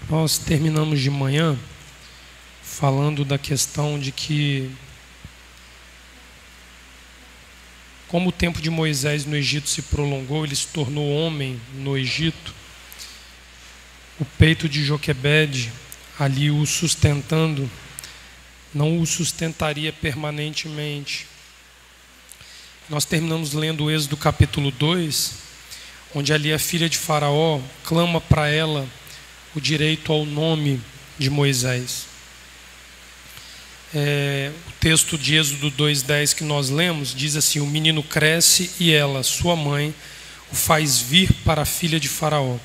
Nós terminamos de manhã falando da questão de que, como o tempo de Moisés no Egito se prolongou, ele se tornou homem no Egito, o peito de Joquebede, ali o sustentando, não o sustentaria permanentemente. Nós terminamos lendo o Êxodo capítulo 2, onde ali a filha de Faraó clama para ela o direito ao nome de Moisés. O texto de Êxodo 2:10 que nós lemos diz assim: o menino cresce e ela, sua mãe, o faz vir para a filha de Faraó.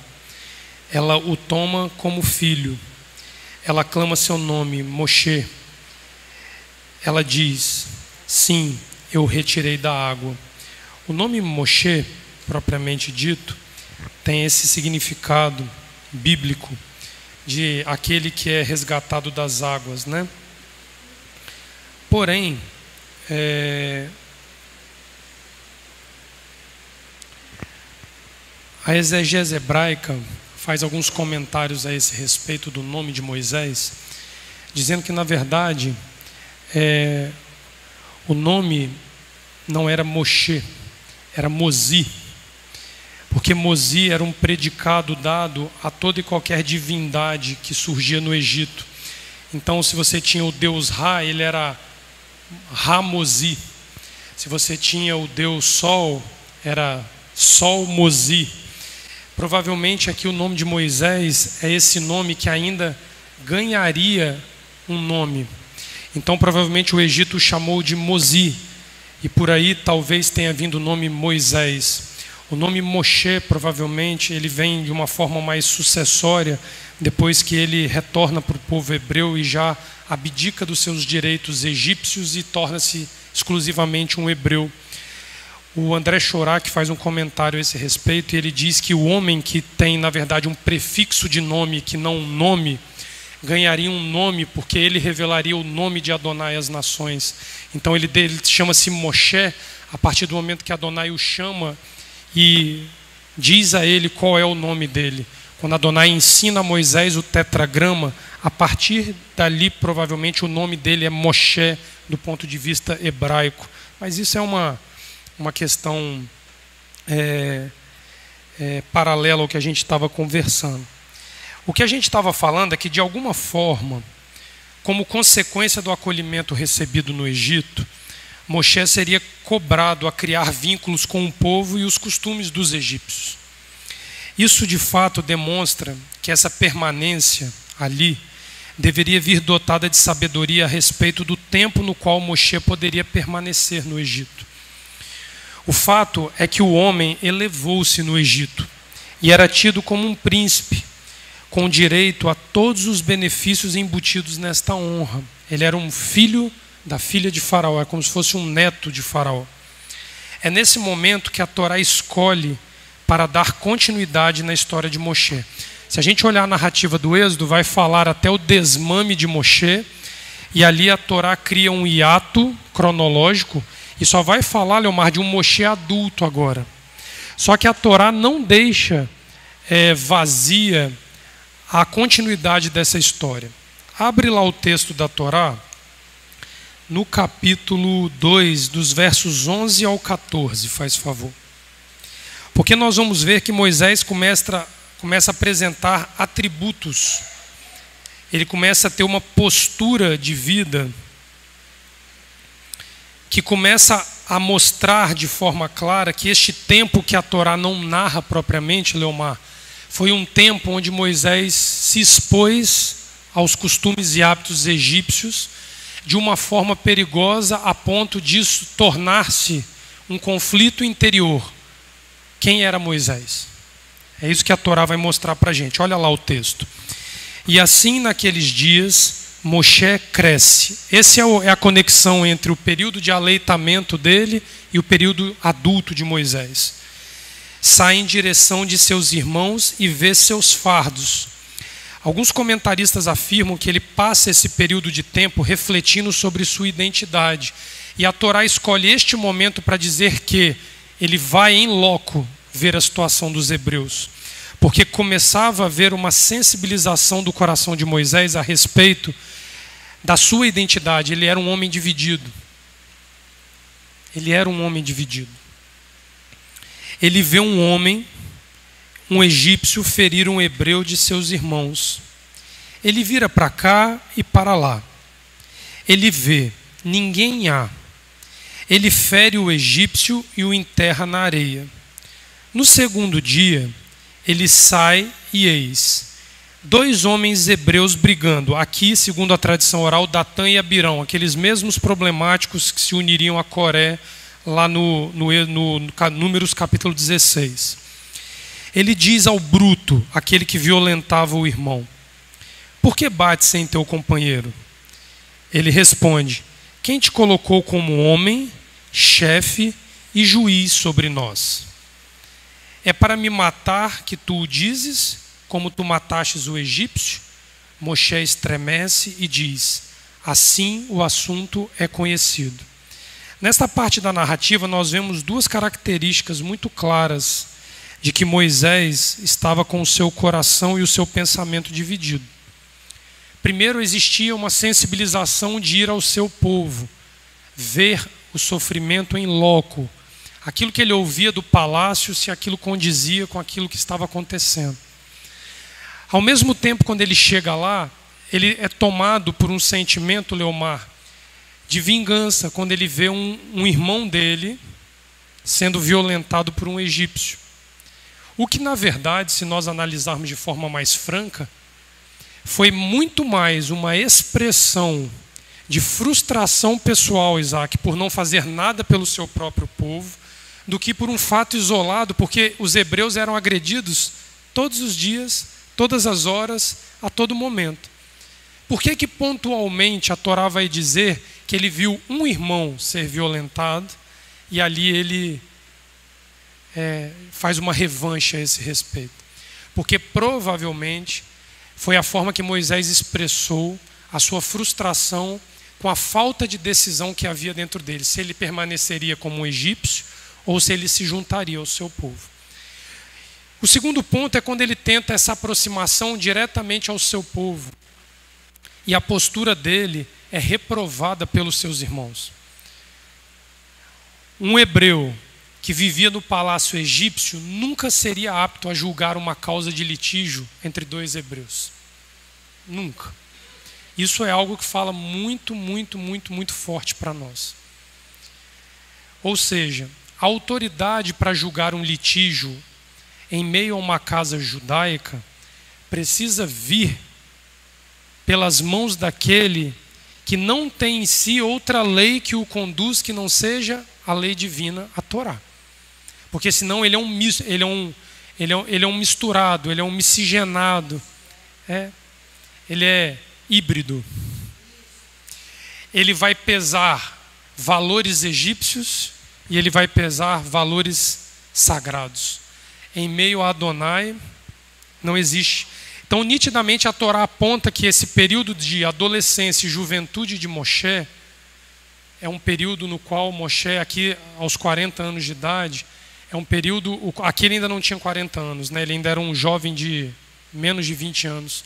Ela o toma como filho. Ela clama seu nome, Moshe. Ela diz: sim, eu o retirei da água. O nome Moshe, propriamente dito, tem esse significado bíblico de aquele que é resgatado das águas, né? Porém, a exegese hebraica faz alguns comentários a esse respeito do nome de Moisés, dizendo que, na verdade, o nome não era Moshe, era Mosi, porque Mosi era um predicado dado a toda e qualquer divindade que surgia no Egito. Então, se você tinha o deus Ra, ele era Ra-Mosi. Se você tinha o deus Sol, era Sol-Mosi. Provavelmente aqui o nome de Moisés é esse nome que ainda ganharia um nome. Então provavelmente o Egito o chamou de Mosi, e por aí talvez tenha vindo o nome Moisés. O nome Moshe provavelmente ele vem de uma forma mais sucessória, depois que ele retorna para o povo hebreu e já abdica dos seus direitos egípcios e torna-se exclusivamente um hebreu. O André Chorak faz um comentário a esse respeito, e ele diz que o homem que tem, na verdade, um prefixo de nome que não um nome, ganharia um nome porque ele revelaria o nome de Adonai às nações. Então ele chama-se Moshe a partir do momento que Adonai o chama e diz a ele qual é o nome dele. Quando Adonai ensina a Moisés o tetragrama, a partir dali provavelmente o nome dele é Moshe do ponto de vista hebraico. Mas isso é uma questão paralela ao que a gente estava conversando. O que a gente estava falando é que, de alguma forma, como consequência do acolhimento recebido no Egito, Moshe seria cobrado a criar vínculos com o povo e os costumes dos egípcios. Isso, de fato, demonstra que essa permanência ali deveria vir dotada de sabedoria a respeito do tempo no qual Moshe poderia permanecer no Egito. O fato é que o homem elevou-se no Egito e era tido como um príncipe, com direito a todos os benefícios embutidos nesta honra. Ele era um filho da filha de Faraó, é como se fosse um neto de Faraó. É nesse momento que a Torá escolhe para dar continuidade na história de Moshe. Se a gente olhar a narrativa do Êxodo, vai falar até o desmame de Moshe, e ali a Torá cria um hiato cronológico, e só vai falar, Leomar, de um Moshe adulto agora. Só que a Torá não deixa vazia a continuidade dessa história. Abre lá o texto da Torá, no capítulo 2, dos versos 11 ao 14, faz favor. Porque nós vamos ver que Moisés começa a apresentar atributos. Ele começa a ter uma postura de vida que começa a mostrar de forma clara que este tempo que a Torá não narra propriamente, Leomar, foi um tempo onde Moisés se expôs aos costumes e hábitos egípcios de uma forma perigosa a ponto disso tornar-se um conflito interior. Quem era Moisés? É isso que a Torá vai mostrar para a gente. Olha lá o texto. E assim naqueles dias Moshe cresce. Essa é a conexão entre o período de aleitamento dele e o período adulto de Moisés. Sai em direção de seus irmãos e vê seus fardos. Alguns comentaristas afirmam que ele passa esse período de tempo refletindo sobre sua identidade. E a Torá escolhe este momento para dizer que ele vai em loco ver a situação dos hebreus. porque começava a haver uma sensibilização do coração de Moisés a respeito da sua identidade. Ele era um homem dividido. Ele era um homem dividido. Ele vê um homem, um egípcio, ferir um hebreu de seus irmãos. Ele vira para cá e para lá. Ele vê, ninguém há. Ele fere o egípcio e o enterra na areia. No segundo dia, ele sai e eis 2 homens hebreus brigando. Aqui, segundo a tradição oral, Datã e Abirão, aqueles mesmos problemáticos que se uniriam a Coré, lá no Números capítulo 16. Ele diz ao bruto, aquele que violentava o irmão: por que bates sem teu companheiro? Ele responde: quem te colocou como homem, chefe e juiz sobre nós? É para me matar que tu o dizes, como tu matastes o egípcio? Moshe estremece e diz: assim o assunto é conhecido. Nesta parte da narrativa nós vemos 2 características muito claras de que Moisés estava com o seu coração e o seu pensamento dividido. Primeiro, existia uma sensibilização de ir ao seu povo, ver o sofrimento em loco, aquilo que ele ouvia do palácio, se aquilo condizia com aquilo que estava acontecendo. Ao mesmo tempo, quando ele chega lá, ele é tomado por um sentimento, Leomar, de vingança, quando ele vê um irmão dele sendo violentado por um egípcio. O que, na verdade, se nós analisarmos de forma mais franca, foi muito mais uma expressão de frustração pessoal, Isaac, por não fazer nada pelo seu próprio povo, do que por um fato isolado, porque os hebreus eram agredidos todos os dias, todas as horas, a todo momento. Por que pontualmente a Torá vai dizer que ele viu um irmão ser violentado e ali ele faz uma revanche a esse respeito? Porque provavelmente foi a forma que Moisés expressou a sua frustração com a falta de decisão que havia dentro dele, se ele permaneceria como um egípcio ou se ele se juntaria ao seu povo. O segundo ponto é quando ele tenta essa aproximação diretamente ao seu povo. E a postura dele é reprovada pelos seus irmãos. Um hebreu que vivia no palácio egípcio nunca seria apto a julgar uma causa de litígio entre 2 hebreus. Nunca. Isso é algo que fala muito, muito, muito, muito forte para nós. Ou seja, a autoridade para julgar um litígio em meio a uma casa judaica precisa vir pelas mãos daquele que não tem em si outra lei que o conduz que não seja a lei divina, a Torá. Porque senão ele é um misturado, ele é um miscigenado, ele é híbrido. Ele vai pesar valores egípcios e ele vai pesar valores sagrados. Em meio a Adonai não existe. Então, nitidamente, a Torá aponta que esse período de adolescência e juventude de Moshe é um período no qual Moshe, aqui aos 40 anos de idade, é um período... Aqui ele ainda não tinha 40 anos, né? Ele ainda era um jovem de menos de 20 anos.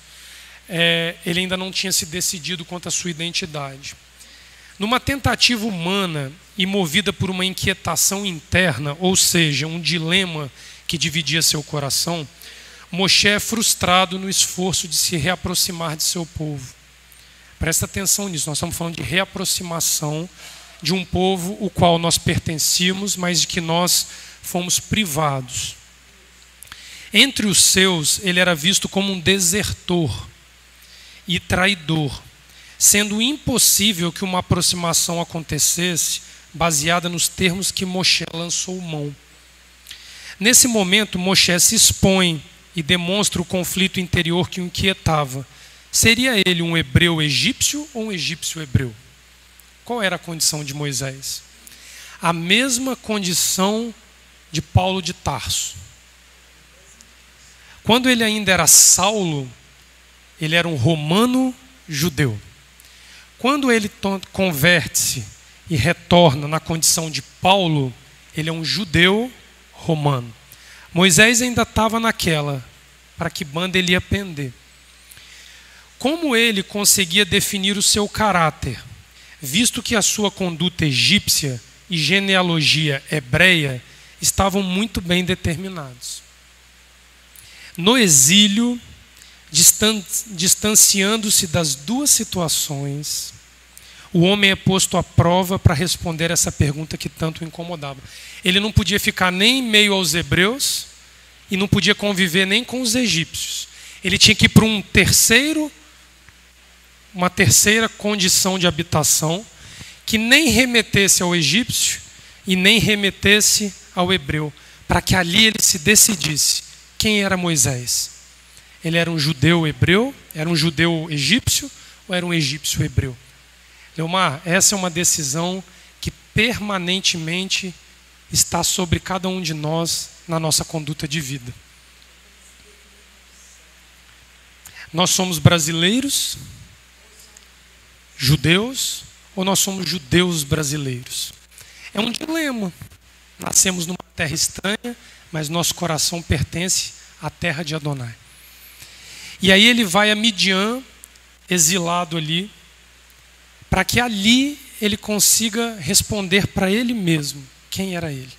Ele ainda não tinha se decidido quanto à sua identidade. Numa tentativa humana e movida por uma inquietação interna, ou seja, um dilema que dividia seu coração, Moshe é frustrado no esforço de se reaproximar de seu povo. Presta atenção nisso, nós estamos falando de reaproximação de um povo o qual nós pertencíamos, mas de que nós fomos privados. Entre os seus, ele era visto como um desertor e traidor, sendo impossível que uma aproximação acontecesse baseada nos termos que Moshe lançou mão. Nesse momento, Moshe se expõe e demonstra o conflito interior que o inquietava. Seria ele um hebreu egípcio ou um egípcio hebreu? Qual era a condição de Moisés? A mesma condição de Paulo de Tarso. Quando ele ainda era Saulo, ele era um romano judeu. Quando ele converte-se e retorna na condição de Paulo, ele é um judeu romano. Moisés ainda estava naquela, para que banda ele ia pender. Como ele conseguia definir o seu caráter, visto que a sua conduta egípcia e genealogia hebreia estavam muito bem determinados? No exílio, distanciando-se das duas situações, o homem é posto à prova para responder essa pergunta que tanto o incomodava. Ele não podia ficar nem em meio aos hebreus e não podia conviver nem com os egípcios. Ele tinha que ir para uma terceira condição de habitação, que nem remetesse ao egípcio e nem remetesse ao hebreu, para que ali ele se decidisse quem era Moisés. Ele era um judeu hebreu, era um judeu egípcio ou era um egípcio hebreu? Leomar, essa é uma decisão que permanentemente está sobre cada um de nós na nossa conduta de vida. Nós somos brasileiros, judeus, ou nós somos judeus brasileiros? É um dilema. Nascemos numa terra estranha, mas nosso coração pertence à terra de Adonai. E aí ele vai a Midian, exilado ali, para que ali ele consiga responder para ele mesmo quem era ele.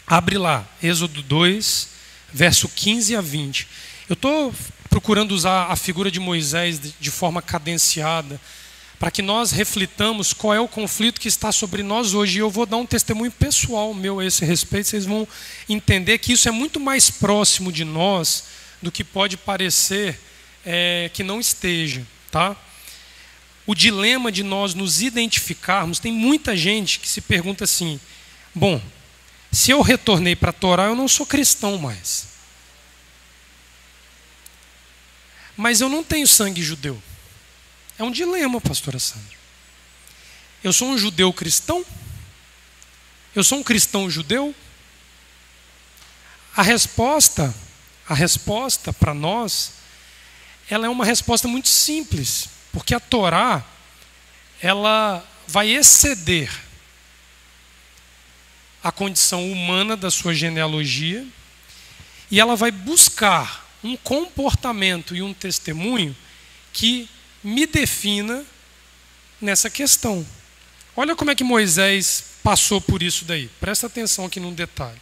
Abre lá, Êxodo 2, verso 15 a 20. Eu estou procurando usar a figura de Moisés de forma cadenciada, para que nós reflitamos qual é o conflito que está sobre nós hoje. E eu vou dar um testemunho pessoal meu a esse respeito. Vocês vão entender que isso é muito mais próximo de nós do que pode parecer que não esteja, tá? O dilema de nós nos identificarmos, tem muita gente que se pergunta assim: bom, se eu retornei para a Torá, eu não sou cristão mais. Mas eu não tenho sangue judeu. É um dilema, pastora Sandra. Eu sou um judeu cristão? Eu sou um cristão judeu? A resposta para nós, ela é uma resposta muito simples. Porque a Torá, ela vai exceder a condição humana da sua genealogia e ela vai buscar um comportamento e um testemunho que me defina nessa questão. Olha como é que Moisés passou por isso daí. Presta atenção aqui num detalhe.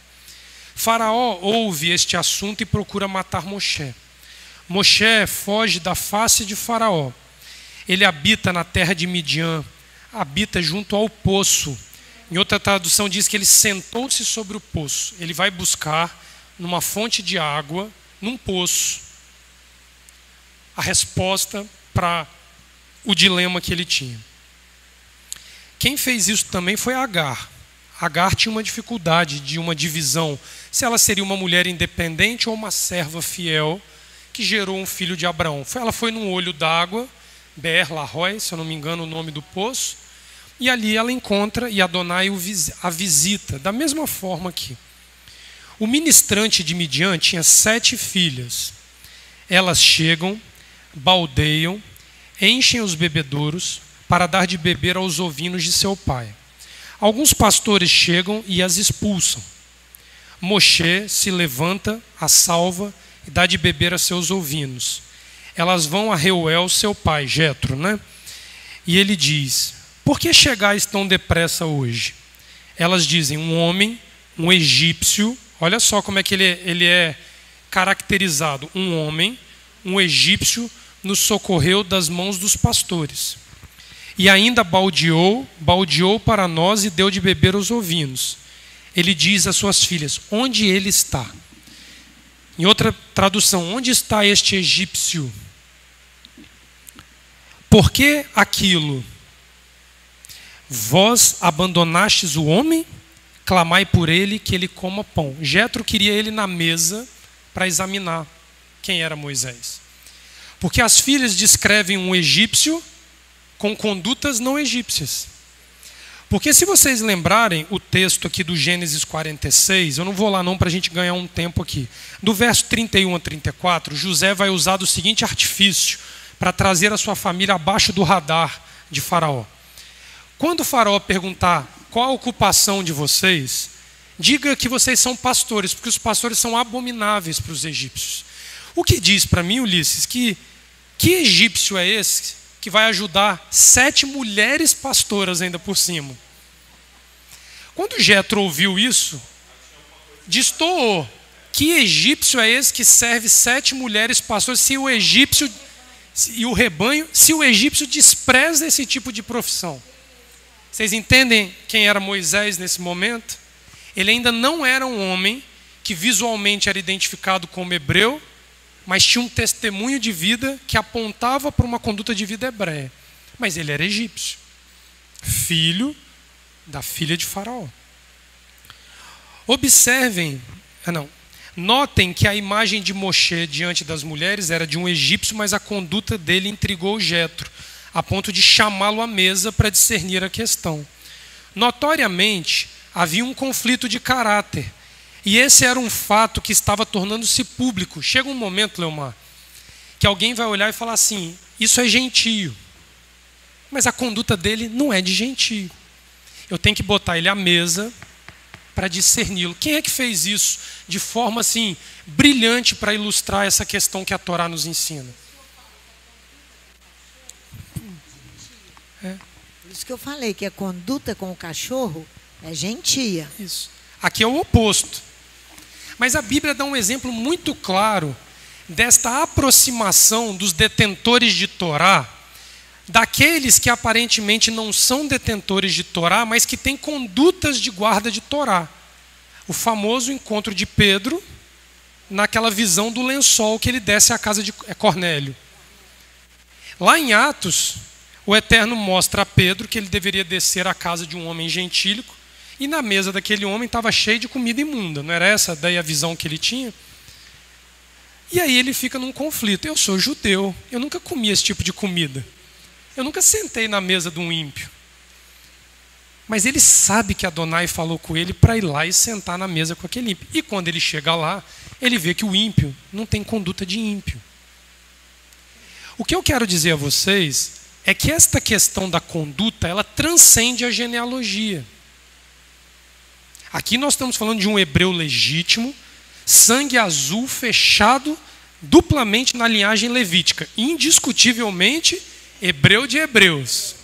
Faraó ouve este assunto e procura matar Moshe. Moshe foge da face de Faraó. Ele habita na terra de Midian, habita junto ao poço. Em outra tradução diz que ele sentou-se sobre o poço. Ele vai buscar numa fonte de água, num poço, a resposta para o dilema que ele tinha. Quem fez isso também foi Agar. Agar tinha uma dificuldade de uma divisão, se ela seria uma mulher independente ou uma serva fiel que gerou um filho de Abraão. Ela foi num olho d'água, Beer Lahai, se eu não me engano o nome do poço, e ali ela encontra e Adonai a visita, da mesma forma aqui. O ministrante de Midian tinha 7 filhas. Elas chegam, baldeiam, enchem os bebedouros para dar de beber aos ovinos de seu pai. Alguns pastores chegam e as expulsam. Moshe se levanta, as salva e dá de beber a seus ovinos. Elas vão a Reuel, seu pai, Jetro, né? E ele diz: por que chegais tão depressa hoje? Elas dizem: um homem, um egípcio, olha só como é que ele é caracterizado. Um homem, um egípcio, nos socorreu das mãos dos pastores. E ainda baldeou para nós e deu de beber aos ovinos. Ele diz às suas filhas: onde ele está? Em outra tradução: onde está este egípcio? Por que aquilo? Vós abandonastes o homem? Clamai por ele que ele coma pão. Jetro queria ele na mesa para examinar quem era Moisés. Porque as filhas descrevem um egípcio com condutas não egípcias. Porque se vocês lembrarem o texto aqui do Gênesis 46, eu não vou lá não para a gente ganhar um tempo aqui. Do verso 31 a 34, José vai usar do seguinte artifício para trazer a sua família abaixo do radar de Faraó. Quando o Faraó perguntar qual a ocupação de vocês, diga que vocês são pastores, porque os pastores são abomináveis para os egípcios. O que diz para mim, Ulisses, que egípcio é esse que vai ajudar 7 mulheres pastoras ainda por cima? Quando Jetro ouviu isso, destoou. Que egípcio é esse que serve 7 mulheres pastoras se o egípcio e o rebanho, se o egípcio despreza esse tipo de profissão? Vocês entendem quem era Moisés nesse momento? Ele ainda não era um homem que visualmente era identificado como hebreu, mas tinha um testemunho de vida que apontava para uma conduta de vida hebreia. Mas ele era egípcio, filho da filha de Faraó. Notem que a imagem de Moshe diante das mulheres era de um egípcio, mas a conduta dele intrigou Jetro, a ponto de chamá-lo à mesa para discernir a questão. Notoriamente, havia um conflito de caráter, e esse era um fato que estava tornando-se público. Chega um momento, Leomar, que alguém vai olhar e falar assim: isso é gentio, mas a conduta dele não é de gentio. Eu tenho que botar ele à mesa para discerni-lo. Quem é que fez isso de forma assim brilhante para ilustrar essa questão que a Torá nos ensina? Por isso que eu falei que a conduta com o cachorro é gentia. Isso. Aqui é o oposto. Mas a Bíblia dá um exemplo muito claro desta aproximação dos detentores de Torá, daqueles que aparentemente não são detentores de Torá, mas que têm condutas de guarda de Torá. O famoso encontro de Pedro naquela visão do lençol que ele desce à casa de Cornélio. Lá em Atos, o Eterno mostra a Pedro que ele deveria descer à casa de um homem gentílico, e na mesa daquele homem estava cheio de comida imunda. Não era essa daí a visão que ele tinha? E aí ele fica num conflito. Eu sou judeu, eu nunca comi esse tipo de comida. Eu nunca sentei na mesa de um ímpio. Mas ele sabe que Adonai falou com ele para ir lá e sentar na mesa com aquele ímpio. E quando ele chega lá, ele vê que o ímpio não tem conduta de ímpio. O que eu quero dizer a vocês é que esta questão da conduta, ela transcende a genealogia. Aqui nós estamos falando de um hebreu legítimo, sangue azul, fechado duplamente na linhagem levítica, indiscutivelmente hebreu de hebreus.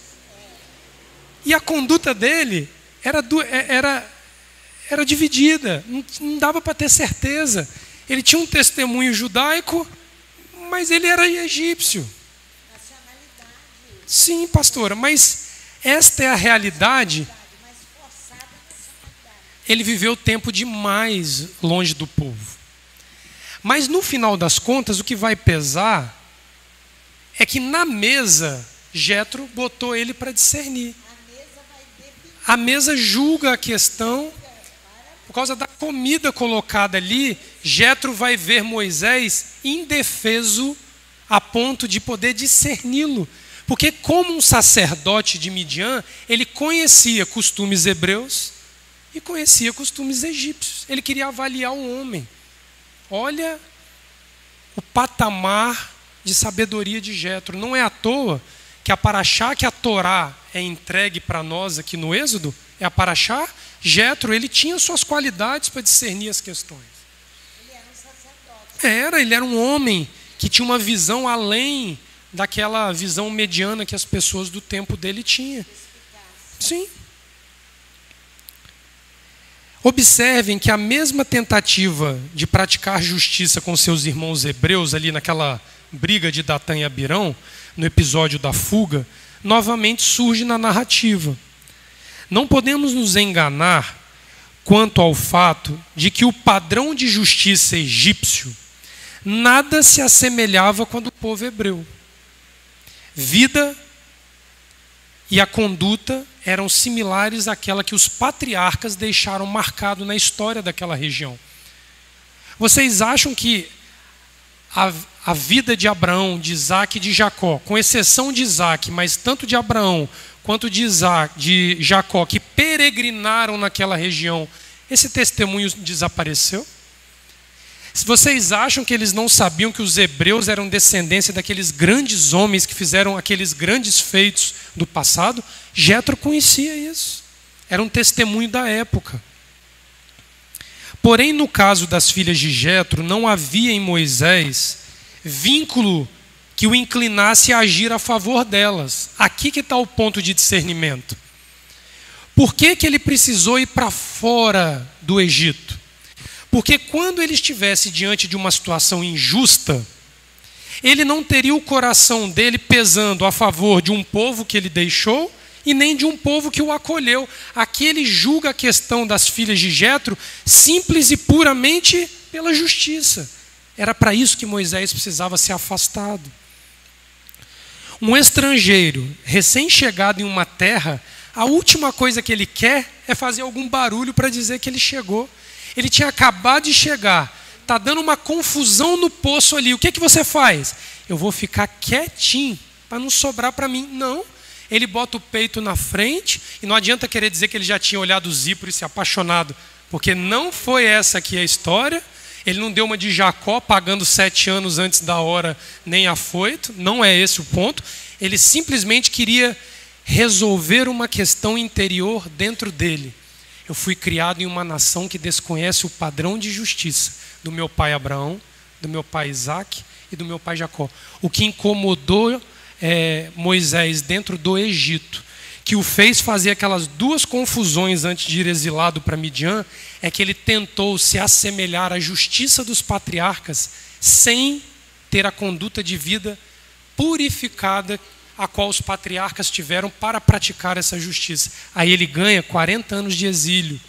E a conduta dele era dividida, não dava para ter certeza. Ele tinha um testemunho judaico, mas ele era egípcio. Sim, pastora, mas esta é a realidade. Ele viveu tempo demais longe do povo. Mas no final das contas, o que vai pesar é que na mesa, Jetro botou ele para discernir. A mesa julga a questão. Por causa da comida colocada ali, Jetro vai ver Moisés indefeso a ponto de poder discerni-lo. Porque como um sacerdote de Midian, ele conhecia costumes hebreus e conhecia costumes egípcios. Ele queria avaliar o homem. Olha o patamar de sabedoria de Jetro. Não é à toa que a paraxá que a Torá é entregue para nós aqui no Êxodo, é a paraxá. Jetro, ele tinha suas qualidades para discernir as questões. Ele era um sacerdote. Ele era um homem que tinha uma visão além daquela visão mediana que as pessoas do tempo dele tinham. Sim. Observem que a mesma tentativa de praticar justiça com seus irmãos hebreus, ali naquela briga de Datã e Abirão, no episódio da fuga, novamente surge na narrativa. Não podemos nos enganar quanto ao fato de que o padrão de justiça egípcio nada se assemelhava com a do povo hebreu. Vida e a conduta eram similares àquela que os patriarcas deixaram marcado na história daquela região. Vocês acham que a vida de Abraão, de Isaac e de Jacó, com exceção de Isaac, mas tanto de Abraão quanto de Jacó, que peregrinaram naquela região, esse testemunho desapareceu? Se vocês acham que eles não sabiam que os hebreus eram descendência daqueles grandes homens que fizeram aqueles grandes feitos do passado, Jetro conhecia isso. Era um testemunho da época. Porém, no caso das filhas de Jetro, não havia em Moisés vínculo que o inclinasse a agir a favor delas. Aqui que está o ponto de discernimento. Por que ele precisou ir para fora do Egito? Porque quando ele estivesse diante de uma situação injusta, ele não teria o coração dele pesando a favor de um povo que ele deixou e nem de um povo que o acolheu. Aqui ele julga a questão das filhas de Jetro simples e puramente pela justiça. Era para isso que Moisés precisava ser afastado. Um estrangeiro, recém-chegado em uma terra, a última coisa que ele quer é fazer algum barulho para dizer que ele chegou. Ele tinha acabado de chegar, está dando uma confusão no poço ali. O que você faz? Eu vou ficar quietinho para não sobrar para mim. Não. Ele bota o peito na frente e não adianta querer dizer que ele já tinha olhado Zípora e se apaixonado, porque não foi essa aqui a história. Ele não deu uma de Jacó pagando 7 anos antes da hora nem afoito. Não é esse o ponto. Ele simplesmente queria resolver uma questão interior dentro dele. Eu fui criado em uma nação que desconhece o padrão de justiça do meu pai Abraão, do meu pai Isaac e do meu pai Jacó. O que incomodou Moisés dentro do Egito, que o fez fazer aquelas 2 confusões antes de ir exilado para Midian, é que ele tentou se assemelhar à justiça dos patriarcas sem ter a conduta de vida purificada a qual os patriarcas tiveram para praticar essa justiça. Aí ele ganha 40 anos de exílio.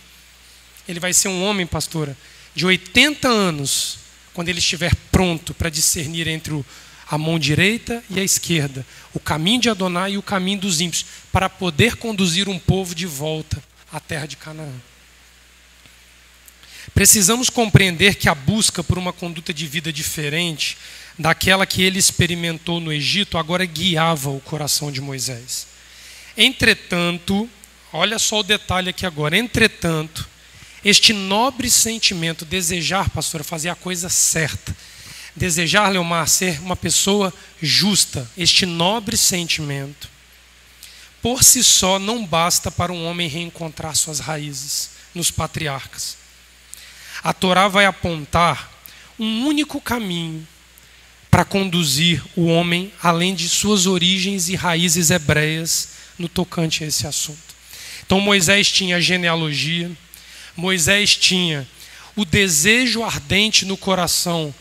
Ele vai ser um homem, pastora, de 80 anos, quando ele estiver pronto para discernir entre a mão direita e a esquerda, o caminho de Adonai e o caminho dos ímpios, para poder conduzir um povo de volta à terra de Canaã. Precisamos compreender que a busca por uma conduta de vida diferente daquela que ele experimentou no Egito agora guiava o coração de Moisés. Entretanto, olha só o detalhe aqui agora, entretanto, este nobre sentimento, desejar, pastora, fazer a coisa certa, desejar, Leomar, ser uma pessoa justa, este nobre sentimento, por si só não basta para um homem reencontrar suas raízes nos patriarcas. A Torá vai apontar um único caminho para conduzir o homem além de suas origens e raízes hebreias no tocante a esse assunto. Então Moisés tinha a genealogia, Moisés tinha o desejo ardente no coração,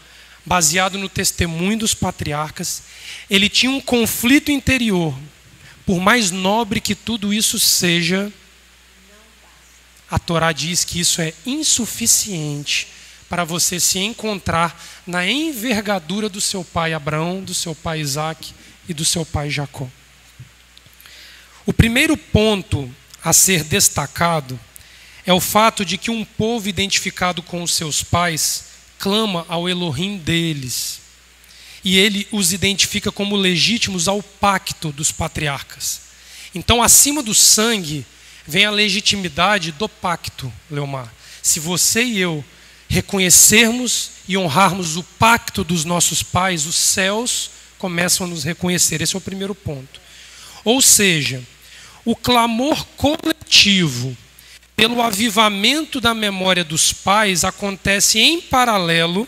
baseado no testemunho dos patriarcas. Ele tinha um conflito interior. Por mais nobre que tudo isso seja, a Torá diz que isso é insuficiente para você se encontrar na envergadura do seu pai Abraão, do seu pai Isaac e do seu pai Jacó. O primeiro ponto a ser destacado é o fato de que um povo identificado com os seus pais clama ao Elohim deles. E ele os identifica como legítimos ao pacto dos patriarcas. Então, acima do sangue, vem a legitimidade do pacto, Leomar. Se você e eu reconhecermos e honrarmos o pacto dos nossos pais, os céus começam a nos reconhecer. Esse é o primeiro ponto. Ou seja, o clamor coletivo pelo avivamento da memória dos pais acontece em paralelo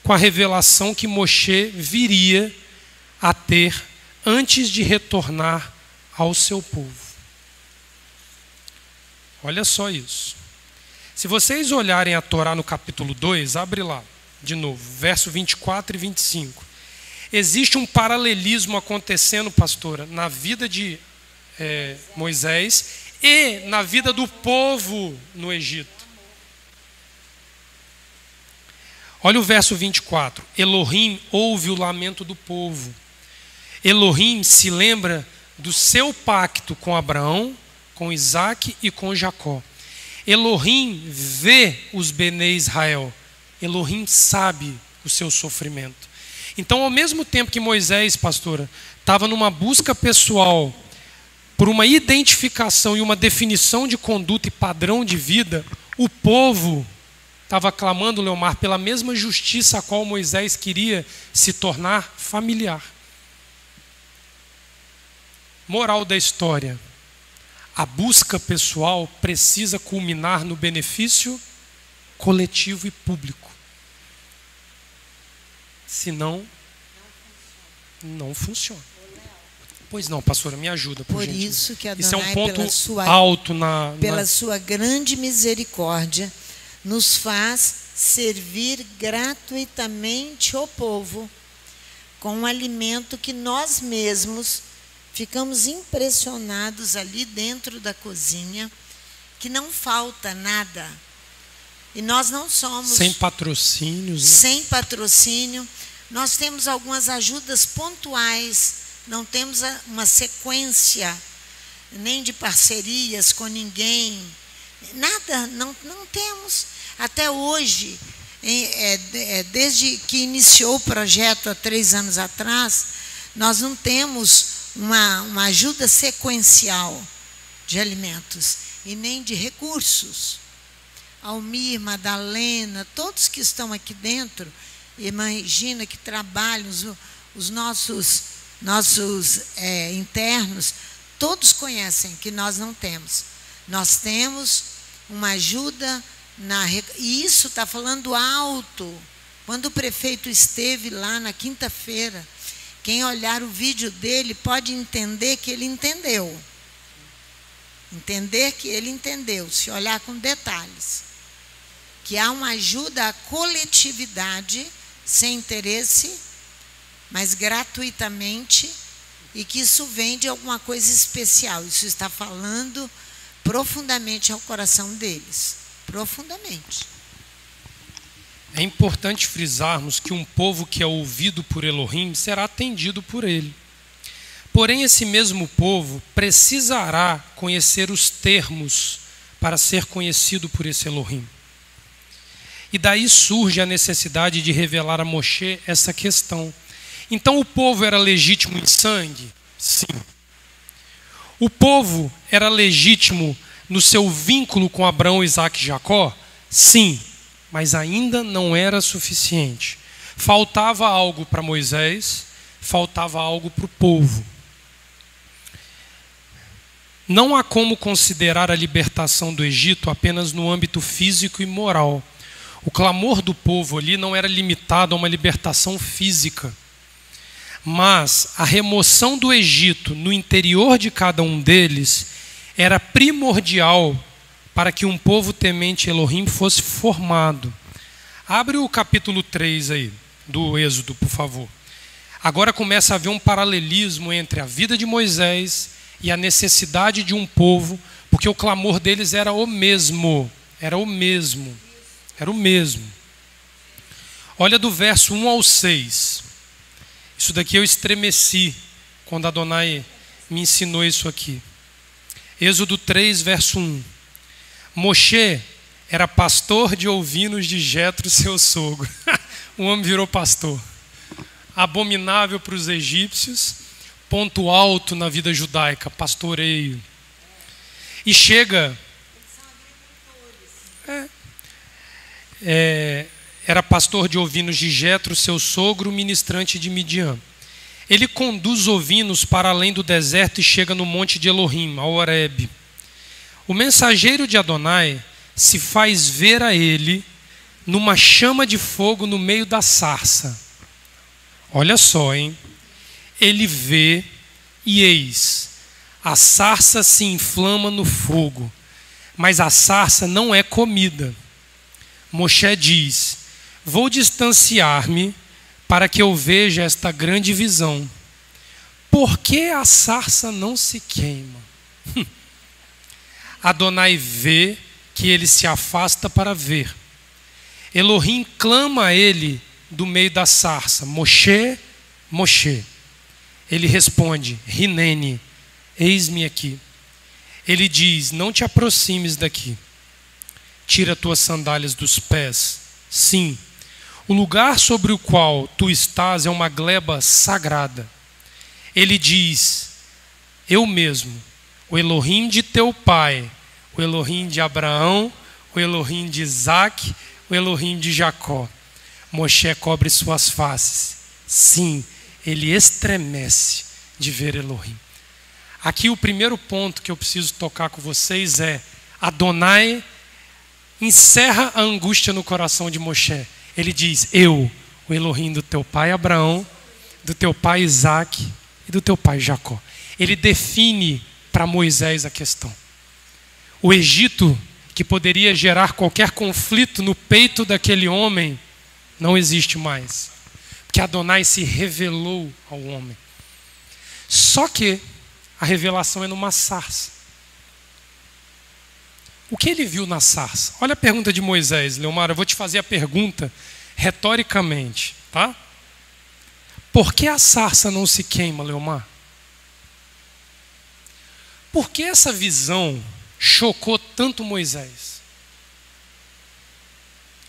com a revelação que Moshe viria a ter antes de retornar ao seu povo. Olha só isso. Se vocês olharem a Torá no capítulo 2, abre lá, de novo, verso 24 e 25. Existe um paralelismo acontecendo, pastora, na vida de Moisés e na vida do povo no Egito. Olha o verso 24. Elohim ouve o lamento do povo. Elohim se lembra do seu pacto com Abraão, com Isaac e com Jacó. Elohim vê os Bnei Israel. Elohim sabe o seu sofrimento. Então, ao mesmo tempo que Moisés, pastora, estava numa busca pessoal por uma identificação e uma definição de conduta e padrão de vida, o povo estava clamando, Leomar, pela mesma justiça a qual Moisés queria se tornar familiar. Moral da história: a busca pessoal precisa culminar no benefício coletivo e público. Senão, não funciona. Pois não, pastora, me ajuda, por gentileza. isso que Isso é Adonai, um ponto pela sua, alto pela sua grande misericórdia, nos faz servir gratuitamente o povo com um alimento que nós mesmos ficamos impressionados ali dentro da cozinha, que não falta nada. E nós não somos... Sem patrocínios. Né? Sem patrocínio. Nós temos algumas ajudas pontuais, não temos uma sequência nem de parcerias com ninguém. Nada, não temos. Até hoje, desde que iniciou o projeto há 3 anos atrás, nós não temos uma ajuda sequencial de alimentos e nem de recursos. Almir, Madalena, todos que estão aqui dentro, imagina que trabalham, os nossos internos, todos conhecem que nós não temos. Nós temos uma ajuda, e isso está falando alto. Quando o prefeito esteve lá na quinta-feira, quem olhar o vídeo dele pode entender que ele entendeu. Entender que ele entendeu, se olhar com detalhes. Que há uma ajuda à coletividade, sem interesse, mas gratuitamente, e que isso vem de alguma coisa especial. Isso está falando profundamente ao coração deles. Profundamente. É importante frisarmos que um povo que é ouvido por Elohim será atendido por ele. Porém, esse mesmo povo precisará conhecer os termos para ser conhecido por esse Elohim. E daí surge a necessidade de revelar a Moshe essa questão. Então, o povo era legítimo em sangue? Sim. O povo era legítimo no seu vínculo com Abraão, Isaque e Jacó? Sim. Mas ainda não era suficiente. Faltava algo para Moisés, faltava algo para o povo. Não há como considerar a libertação do Egito apenas no âmbito físico e moral. O clamor do povo ali não era limitado a uma libertação física. Mas a remoção do Egito no interior de cada um deles era primordial para que um povo temente Elohim fosse formado. Abre o capítulo 3 aí, do Êxodo, por favor. Agora começa a haver um paralelismo entre a vida de Moisés e a necessidade de um povo, porque o clamor deles era o mesmo. Era o mesmo. Era o mesmo. Olha do verso 1 ao 6. Isso daqui eu estremeci quando Adonai me ensinou isso aqui. Êxodo 3, verso 1. Moshe era pastor de ovinos de Jetro, seu sogro. O homem virou pastor. Abominável para os egípcios, ponto alto na vida judaica, pastoreio. E chega... era pastor de ovinos de Jetro, seu sogro, ministrante de Midian. Ele conduz ovinos para além do deserto e chega no monte de Elohim, ao Horebe. O mensageiro de Adonai se faz ver a ele numa chama de fogo no meio da sarça. Olha só, hein? Ele vê e eis, a sarça se inflama no fogo, mas a sarça não é comida. Moshe diz: vou distanciar-me para que eu veja esta grande visão. Por que a sarça não se queima? Adonai vê que ele se afasta para ver. Elohim clama a ele do meio da sarça: Moshe, Moshe. Ele responde: Rinene, eis-me aqui. Ele diz: não te aproximes daqui. Tira tuas sandálias dos pés. Sim, o lugar sobre o qual tu estás é uma gleba sagrada. Ele diz: eu mesmo, o Elohim de teu pai, o Elohim de Abraão, o Elohim de Isaque, o Elohim de Jacó. Moshe cobre suas faces. Sim, ele estremece de ver Elohim. Aqui o primeiro ponto que eu preciso tocar com vocês é: Adonai encerra a angústia no coração de Moshe. Ele diz: eu, o Elohim do teu pai Abraão, do teu pai Isaque e do teu pai Jacó. Ele define para Moisés a questão. O Egito, que poderia gerar qualquer conflito no peito daquele homem, não existe mais. Porque Adonai se revelou ao homem. Só que a revelação é numa sarça. O que ele viu na sarça? Olha a pergunta de Moisés, Leomar, eu vou te fazer a pergunta retoricamente, tá? Por que a sarça não se queima, Leomar? Por que essa visão chocou tanto Moisés?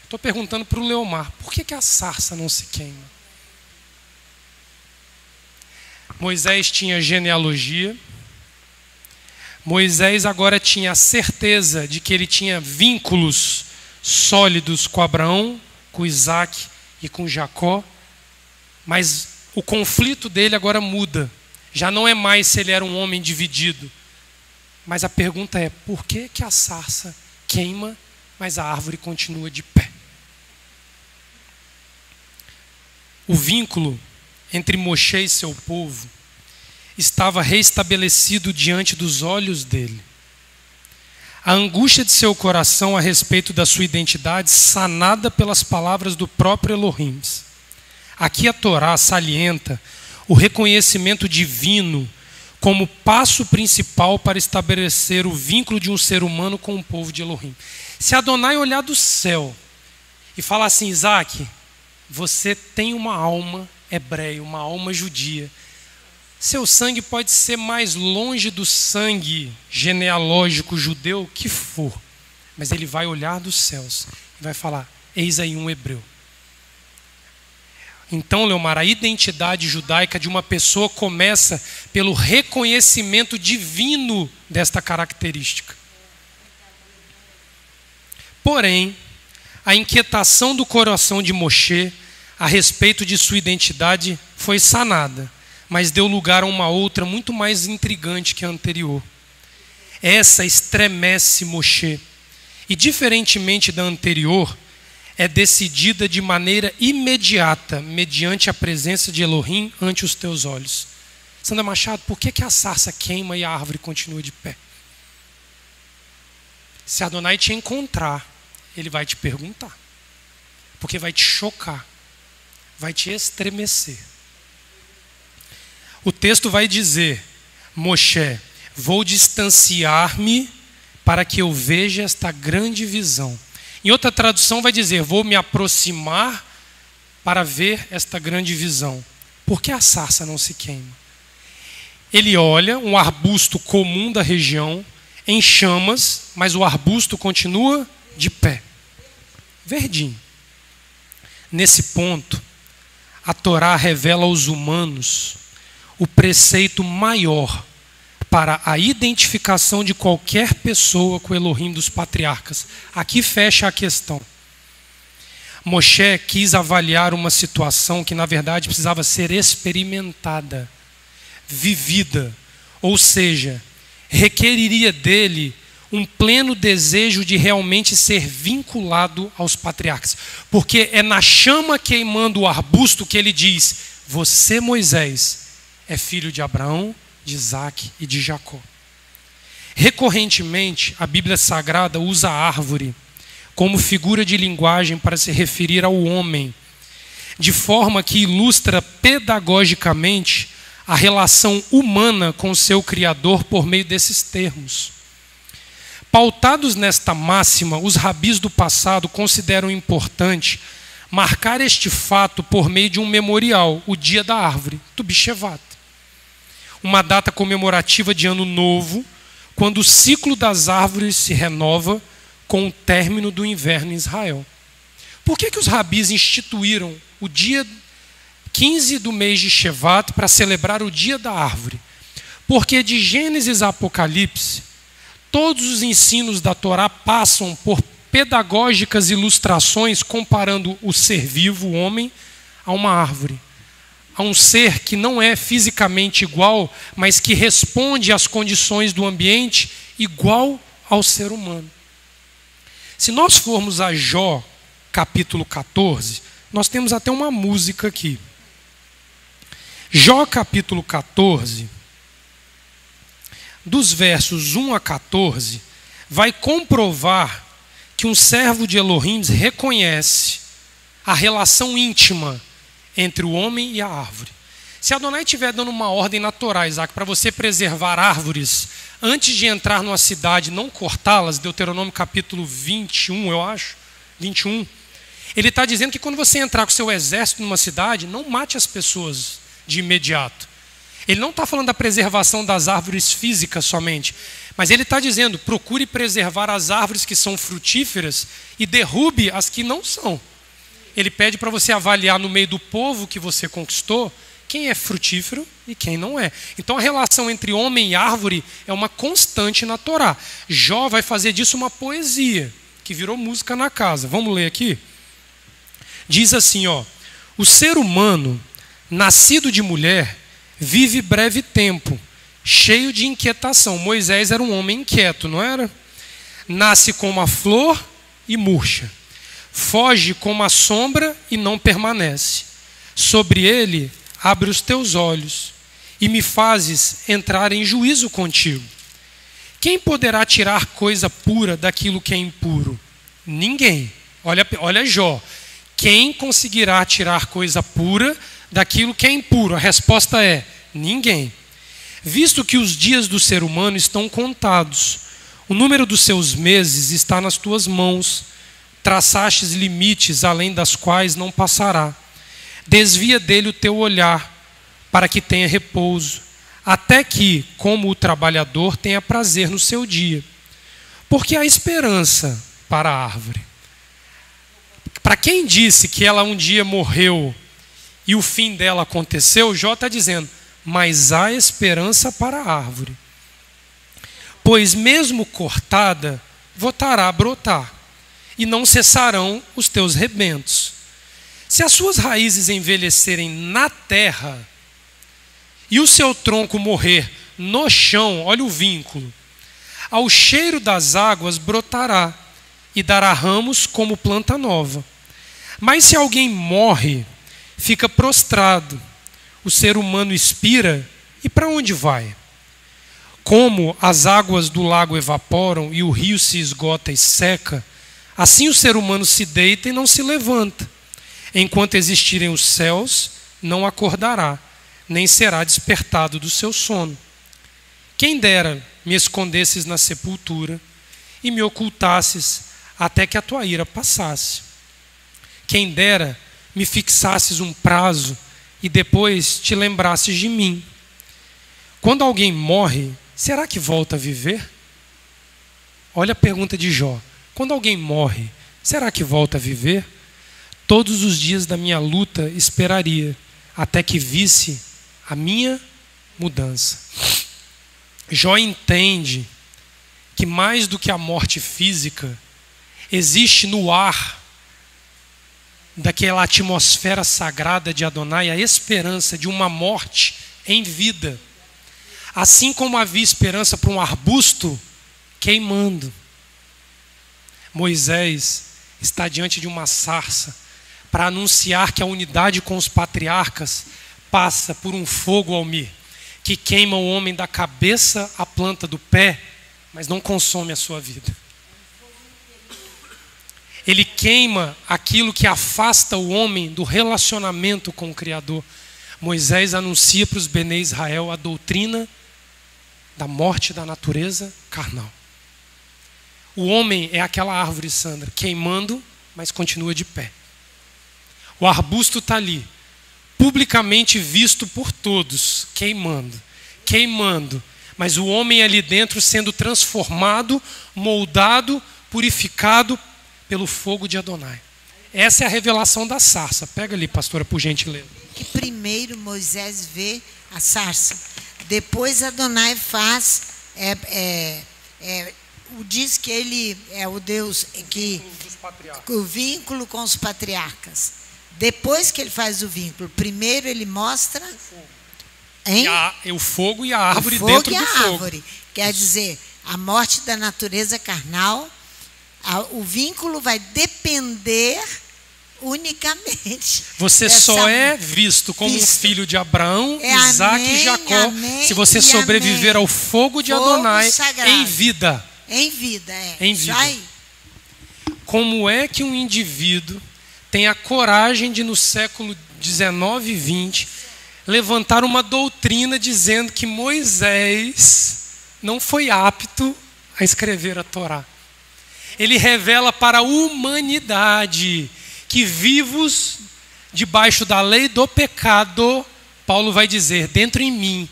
Estou perguntando para o Leomar, por que a sarça não se queima? Moisés tinha genealogia. Moisés agora tinha a certeza de que ele tinha vínculos sólidos com Abraão, com Isaque e com Jacó. Mas o conflito dele agora muda. Já não é mais se ele era um homem dividido. Mas a pergunta é, por que a sarça queima, mas a árvore continua de pé? O vínculo entre Moshe e seu povo estava reestabelecido diante dos olhos dele. A angústia de seu coração a respeito da sua identidade, sanada pelas palavras do próprio Elohim. Aqui a Torá salienta o reconhecimento divino como passo principal para estabelecer o vínculo de um ser humano com o povo de Elohim. Se Adonai olhar do céu e falar assim, Isaque, você tem uma alma hebreia, uma alma judia. Seu sangue pode ser mais longe do sangue genealógico judeu que for, mas ele vai olhar dos céus e vai falar, eis aí um hebreu. Então, Leomar, a identidade judaica de uma pessoa começa pelo reconhecimento divino desta característica. Porém, a inquietação do coração de Moshe a respeito de sua identidade foi sanada, mas deu lugar a uma outra muito mais intrigante que a anterior. Essa estremece Moshe e, diferentemente da anterior, é decidida de maneira imediata, mediante a presença de Elohim ante os teus olhos. Sandra Machado, por que a sarça queima e a árvore continua de pé? Se Adonai te encontrar, ele vai te perguntar, porque vai te chocar, vai te estremecer. O texto vai dizer, Moshe, vou distanciar-me para que eu veja esta grande visão. Em outra tradução vai dizer, vou me aproximar para ver esta grande visão. Por que a sarça não se queima? Ele olha um arbusto comum da região em chamas, mas o arbusto continua de pé, verdinho. Nesse ponto, a Torá revela aos humanos o preceito maior para a identificação de qualquer pessoa com o Elohim dos patriarcas. Aqui fecha a questão. Moshe quis avaliar uma situação que, na verdade, precisava ser experimentada, vivida, ou seja, requeriria dele um pleno desejo de realmente ser vinculado aos patriarcas. Porque é na chama queimando o arbusto que ele diz, você, Moisés, é filho de Abraão, de Isaque e de Jacó. Recorrentemente, a Bíblia Sagrada usa a árvore como figura de linguagem para se referir ao homem, de forma que ilustra pedagogicamente a relação humana com seu Criador por meio desses termos. Pautados nesta máxima, os rabis do passado consideram importante marcar este fato por meio de um memorial, o Dia da Árvore, Tu B'Shevat. Uma data comemorativa de Ano Novo, quando o ciclo das árvores se renova com o término do inverno em Israel. Por que os rabis instituíram o dia 15 do mês de Shevat para celebrar o Dia da Árvore? Porque de Gênesis a Apocalipse, todos os ensinos da Torá passam por pedagógicas ilustrações comparando o ser vivo, o homem, a uma árvore. A um ser que não é fisicamente igual, mas que responde às condições do ambiente igual ao ser humano. Se nós formos a Jó, capítulo 14, nós temos até uma música aqui. Jó capítulo 14, dos versos 1 a 14, vai comprovar que um servo de Elohim reconhece a relação íntima entre o homem e a árvore. Se Adonai estiver dando uma ordem na Torá, Isaac, para você preservar árvores antes de entrar numa cidade, não cortá-las, Deuteronômio capítulo 21, eu acho, 21, ele está dizendo que quando você entrar com o seu exército numa cidade, não mate as pessoas de imediato. Ele não está falando da preservação das árvores físicas somente, mas ele está dizendo, procure preservar as árvores que são frutíferas e derrube as que não são. Ele pede para você avaliar no meio do povo que você conquistou, quem é frutífero e quem não é. Então a relação entre homem e árvore é uma constante na Torá. Jó vai fazer disso uma poesia, que virou música na casa. Vamos ler aqui? Diz assim, ó: o ser humano, nascido de mulher, vive breve tempo, cheio de inquietação. Moisés era um homem inquieto, não era? Nasce como a flor e murcha. Foge como a sombra e não permanece. Sobre ele abre os teus olhos e me fazes entrar em juízo contigo. Quem poderá tirar coisa pura daquilo que é impuro? Ninguém. Olha Jó. Quem conseguirá tirar coisa pura daquilo que é impuro? A resposta é: ninguém. Visto que os dias do ser humano estão contados, o número dos seus meses está nas tuas mãos, traçastes limites além das quais não passará. Desvia dele o teu olhar, para que tenha repouso, até que, como o trabalhador, tenha prazer no seu dia. Porque há esperança para a árvore. Para quem disse que ela um dia morreu e o fim dela aconteceu, Jó está dizendo, mas há esperança para a árvore. Pois mesmo cortada, voltará a brotar, e não cessarão os teus rebentos. Se as suas raízes envelhecerem na terra e o seu tronco morrer no chão, olha o vínculo, ao cheiro das águas brotará e dará ramos como planta nova. Mas se alguém morre, fica prostrado, o ser humano expira e para onde vai? Como as águas do lago evaporam e o rio se esgota e seca, assim o ser humano se deita e não se levanta. Enquanto existirem os céus, não acordará, nem será despertado do seu sono. Quem dera me escondesses na sepultura e me ocultasses até que a tua ira passasse. Quem dera me fixasses um prazo e depois te lembrasses de mim. Quando alguém morre, será que volta a viver? Olha a pergunta de Jó. Quando alguém morre, será que volta a viver? Todos os dias da minha luta esperaria, até que visse a minha mudança. Jó entende que mais do que a morte física, existe no ar daquela atmosfera sagrada de Adonai a esperança de uma morte em vida. Assim como havia esperança para um arbusto queimando. Moisés está diante de uma sarça para anunciar que a unidade com os patriarcas passa por um fogo almir, que queima o homem da cabeça à planta do pé, mas não consome a sua vida. Ele queima aquilo que afasta o homem do relacionamento com o Criador. Moisés anuncia para os Bnei Israel a doutrina da morte da natureza carnal. O homem é aquela árvore, Sandra, queimando, mas continua de pé. O arbusto está ali, publicamente visto por todos, queimando, mas o homem ali dentro sendo transformado, moldado, purificado pelo fogo de Adonai. Essa é a revelação da sarça. Pega ali, pastora, por gentileza. Que primeiro Moisés vê a sarça, depois Adonai faz, diz que ele é o Deus que o vínculo com os patriarcas. Depois que ele faz o vínculo, primeiro ele mostra o fogo e a árvore o fogo dentro e a do fogo. árvore. Quer dizer, a morte da natureza carnal, o vínculo vai depender unicamente. Você só é visto como um filho de Abraão, Isaac e Jacó se você sobreviver ao fogo de Adonai em vida. Em vida, Em vida. Como é que um indivíduo tem a coragem de, no século 19 e 20, levantar uma doutrina dizendo que Moisés não foi apto a escrever a Torá? Ele revela para a humanidade que, vivos debaixo da lei do pecado, Paulo vai dizer, dentro em mim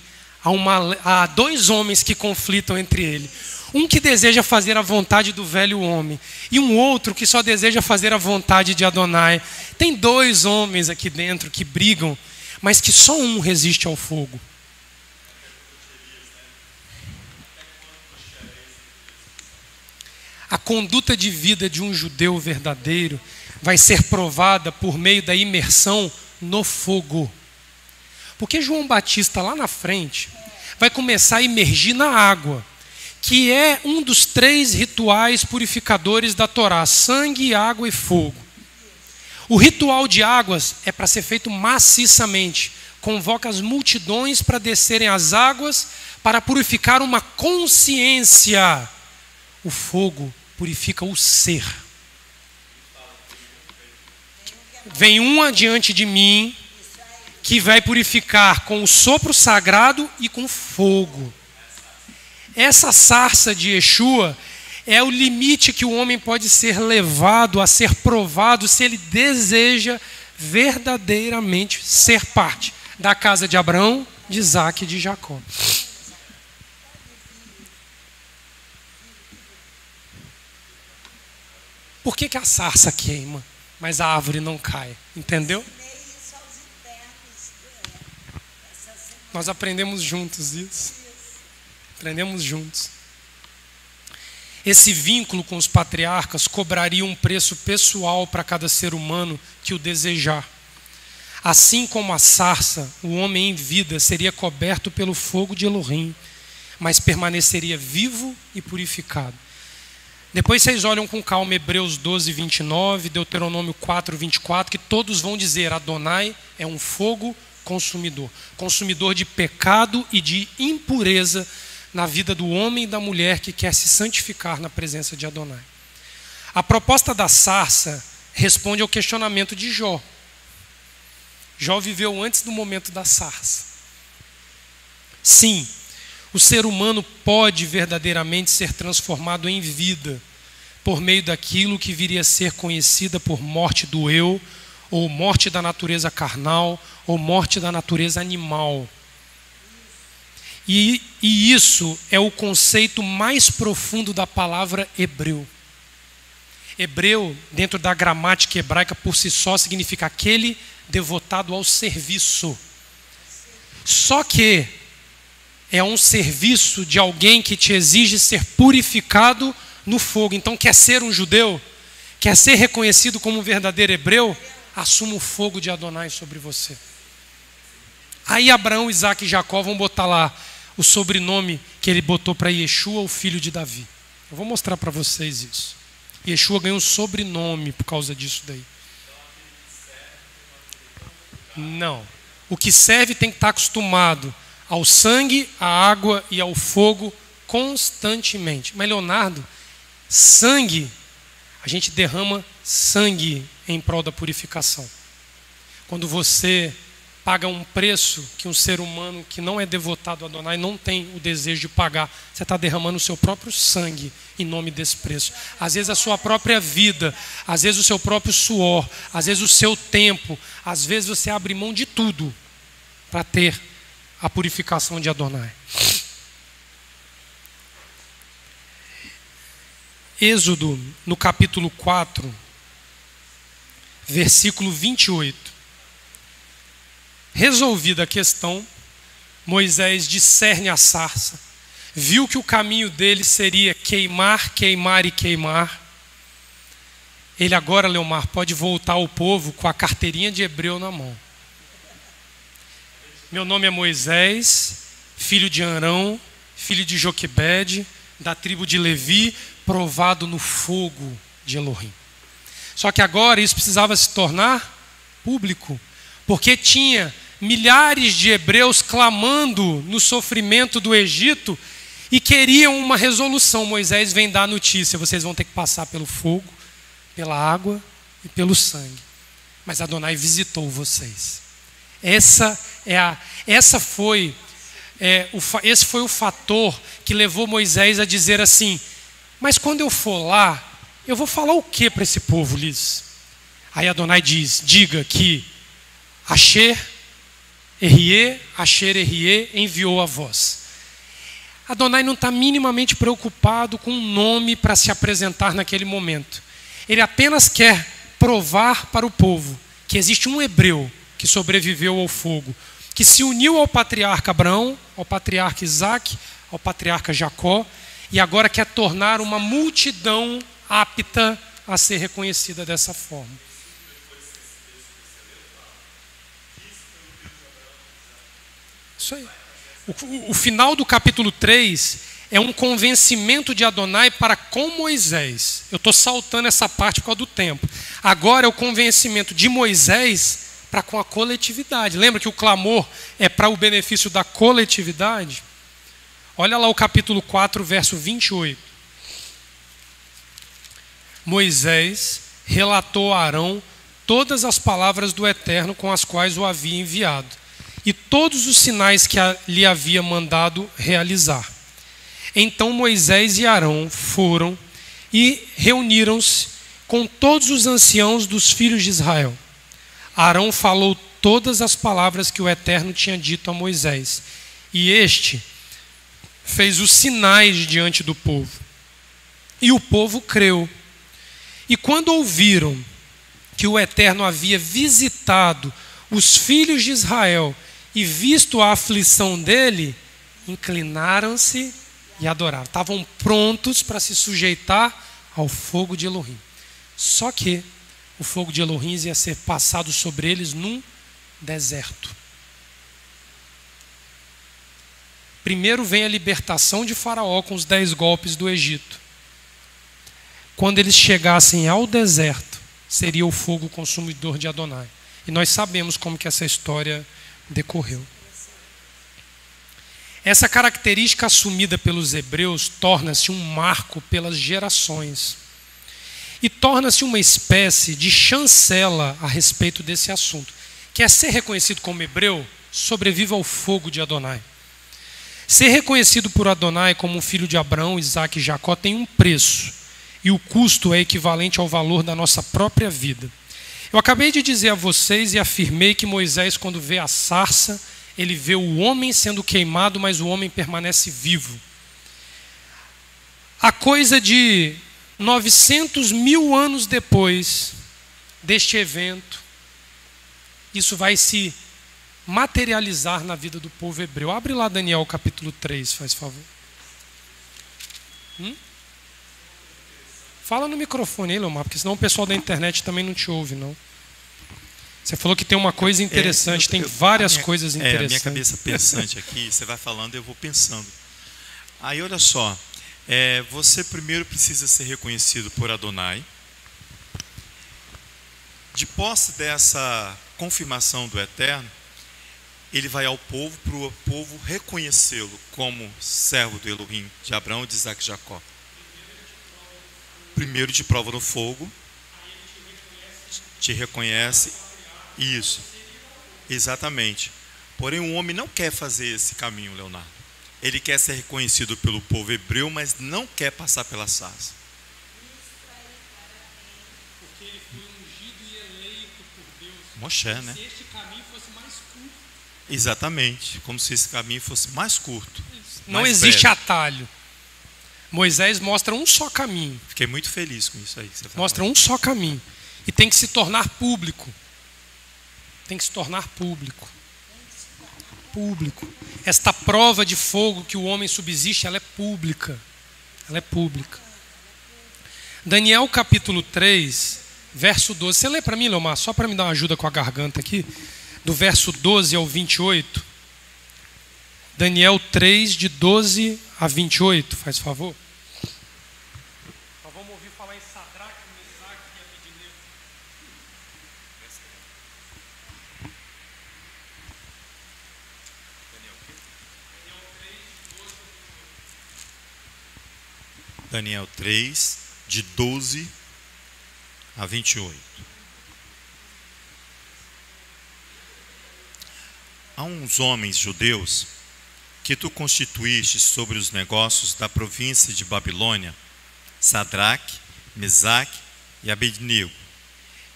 há dois homens que conflitam entre eles. Um que deseja fazer a vontade do velho homem e um outro que só deseja fazer a vontade de Adonai. Tem dois homens aqui dentro que brigam, mas que só um resiste ao fogo. A conduta de vida de um judeu verdadeiro vai ser provada por meio da imersão no fogo. Porque João Batista lá na frente vai começar a imergir na água, que é um dos 3 rituais purificadores da Torá: sangue, água e fogo. O ritual de águas é para ser feito maciçamente. Convoca as multidões para descerem as águas para purificar uma consciência. O fogo purifica o ser. Vem um adiante de mim que vai purificar com o sopro sagrado e com fogo. Essa sarça de Yeshua é o limite que o homem pode ser levado a ser provado se ele deseja verdadeiramente ser parte da casa de Abraão, de Isaac e de Jacó. Por que a sarça queima, mas a árvore não cai? Entendeu? Nós aprendemos juntos isso. Aprendemos juntos. Esse vínculo com os patriarcas cobraria um preço pessoal para cada ser humano que o desejar. Assim como a sarça, o homem em vida seria coberto pelo fogo de Elohim, mas permaneceria vivo e purificado. Depois vocês olham com calma Hebreus 12, 29, Deuteronômio 4, 24, que todos vão dizer: Adonai é um fogo consumidor. Consumidor de pecado e de impureza na vida do homem e da mulher que quer se santificar na presença de Adonai. A proposta da sarça responde ao questionamento de Jó. Jó viveu antes do momento da sarça. Sim, o ser humano pode verdadeiramente ser transformado em vida por meio daquilo que viria a ser conhecida por morte do eu, ou morte da natureza carnal, ou morte da natureza animal. E isso é o conceito mais profundo da palavra hebreu. Hebreu, dentro da gramática hebraica, por si só, significa aquele devotado ao serviço. Só que é um serviço de alguém que te exige ser purificado no fogo. Então, quer ser um judeu? Quer ser reconhecido como um verdadeiro hebreu? Assuma o fogo de Adonai sobre você. Aí Abraão, Isaac e Jacó vão botar lá o sobrenome que ele botou para Yeshua, o filho de Davi. Eu vou mostrar para vocês isso. Yeshua ganhou um sobrenome por causa disso daí. Não. O que serve tem que estar acostumado ao sangue, à água e ao fogo constantemente. Mas Leonardo, sangue, a gente derrama sangue em prol da purificação. Quando você paga um preço que um ser humano que não é devotado a Adonai não tem o desejo de pagar, você está derramando o seu próprio sangue em nome desse preço. Às vezes a sua própria vida, às vezes o seu próprio suor, às vezes o seu tempo, às vezes você abre mão de tudo para ter a purificação de Adonai. Êxodo, no capítulo 4, versículo 28. Resolvida a questão, Moisés discerne a sarça, viu que o caminho dele seria queimar, queimar e queimar. Ele agora, Leomar, pode voltar ao povo com a carteirinha de hebreu na mão. Meu nome é Moisés, filho de Arão, filho de Joquebede, da tribo de Levi, provado no fogo de Elohim. Só que agora isso precisava se tornar público, porque tinha milhares de hebreus clamando no sofrimento do Egito e queriam uma resolução. Moisés vem dar a notícia: vocês vão ter que passar pelo fogo, pela água e pelo sangue. Mas Adonai visitou vocês. Esse foi o fator que levou Moisés a dizer assim: mas quando eu for lá, eu vou falar o que para esse povo, Liz? Aí Adonai diz: diga que Asher Erie enviou a vós. Adonai não está minimamente preocupado com um nome para se apresentar naquele momento. Ele apenas quer provar para o povo que existe um hebreu que sobreviveu ao fogo, que se uniu ao patriarca Abraão, ao patriarca Isaac, ao patriarca Jacó, e agora quer tornar uma multidão apta a ser reconhecida dessa forma. Isso aí. O final do capítulo 3 é um convencimento de Adonai para com Moisés. Eu estou saltando essa parte por causa do tempo. Agora é o convencimento de Moisés para com a coletividade. Lembra que o clamor é para o benefício da coletividade? Olha lá o capítulo 4, verso 28. Moisés relatou a Arão todas as palavras do Eterno com as quais o havia enviado, e todos os sinais que lhe havia mandado realizar. Então Moisés e Arão foram e reuniram-se com todos os anciãos dos filhos de Israel. Arão falou todas as palavras que o Eterno tinha dito a Moisés, e este fez os sinais diante do povo. E o povo creu. E quando ouviram que o Eterno havia visitado os filhos de Israel e visto a aflição dele, inclinaram-se e adoraram. Estavam prontos para se sujeitar ao fogo de Elohim. Só que o fogo de Elohim ia ser passado sobre eles num deserto. Primeiro vem a libertação de Faraó com os 10 golpes do Egito. Quando eles chegassem ao deserto, seria o fogo consumidor de Adonai. E nós sabemos como que essa história decorreu. Essa característica assumida pelos hebreus torna-se um marco pelas gerações e torna-se uma espécie de chancela a respeito desse assunto. Quer ser reconhecido como hebreu? Sobreviva ao fogo de Adonai. Ser reconhecido por Adonai como um filho de Abraão, Isaac e Jacó tem um preço, e o custo é equivalente ao valor da nossa própria vida. Eu acabei de dizer a vocês e afirmei que Moisés, quando vê a sarça, ele vê o homem sendo queimado, mas o homem permanece vivo. A coisa de 900 mil anos depois deste evento, isso vai se materializar na vida do povo hebreu. Abre lá Daniel capítulo 3, faz favor. Fala no microfone aí, Leomar, porque senão o pessoal da internet também não te ouve, não. Você falou que tem uma coisa interessante, tem várias coisas interessantes. A minha cabeça pensante aqui, você vai falando, eu vou pensando. Aí olha só, você primeiro precisa ser reconhecido por Adonai. De posse dessa confirmação do Eterno, ele vai ao povo, para o povo reconhecê-lo como servo do Elohim, de Abraão, de Isaac e Jacó. Primeiro te prova no fogo, te reconhece, isso, exatamente. Porém o homem não quer fazer esse caminho, Leonardo. Ele quer ser reconhecido pelo povo hebreu, mas não quer passar pela sarça. Porque ele foi ungido e eleito por Deus. Moshe, né? Se este caminho fosse mais curto. Exatamente, como se esse caminho fosse mais curto. Não existe atalho. Moisés mostra um só caminho. Fiquei muito feliz com isso aí. Mostra um só caminho. E tem que se tornar público. Tem que se tornar público. Público. Esta prova de fogo que o homem subsiste, ela é pública. Ela é pública. Daniel capítulo 3, verso 12. Você lê para mim, Leomar, só para me dar uma ajuda com a garganta aqui. Do verso 12 ao 28. Daniel 3, de 12 a 28, faz favor. Nós vamos ouvir falar em Sadraque, Mesaque e Abednego. Daniel 3, de 12 a 28. Há uns homens judeus que tu constituíste sobre os negócios da província de Babilônia, Sadraque, Mesaque e Abednego.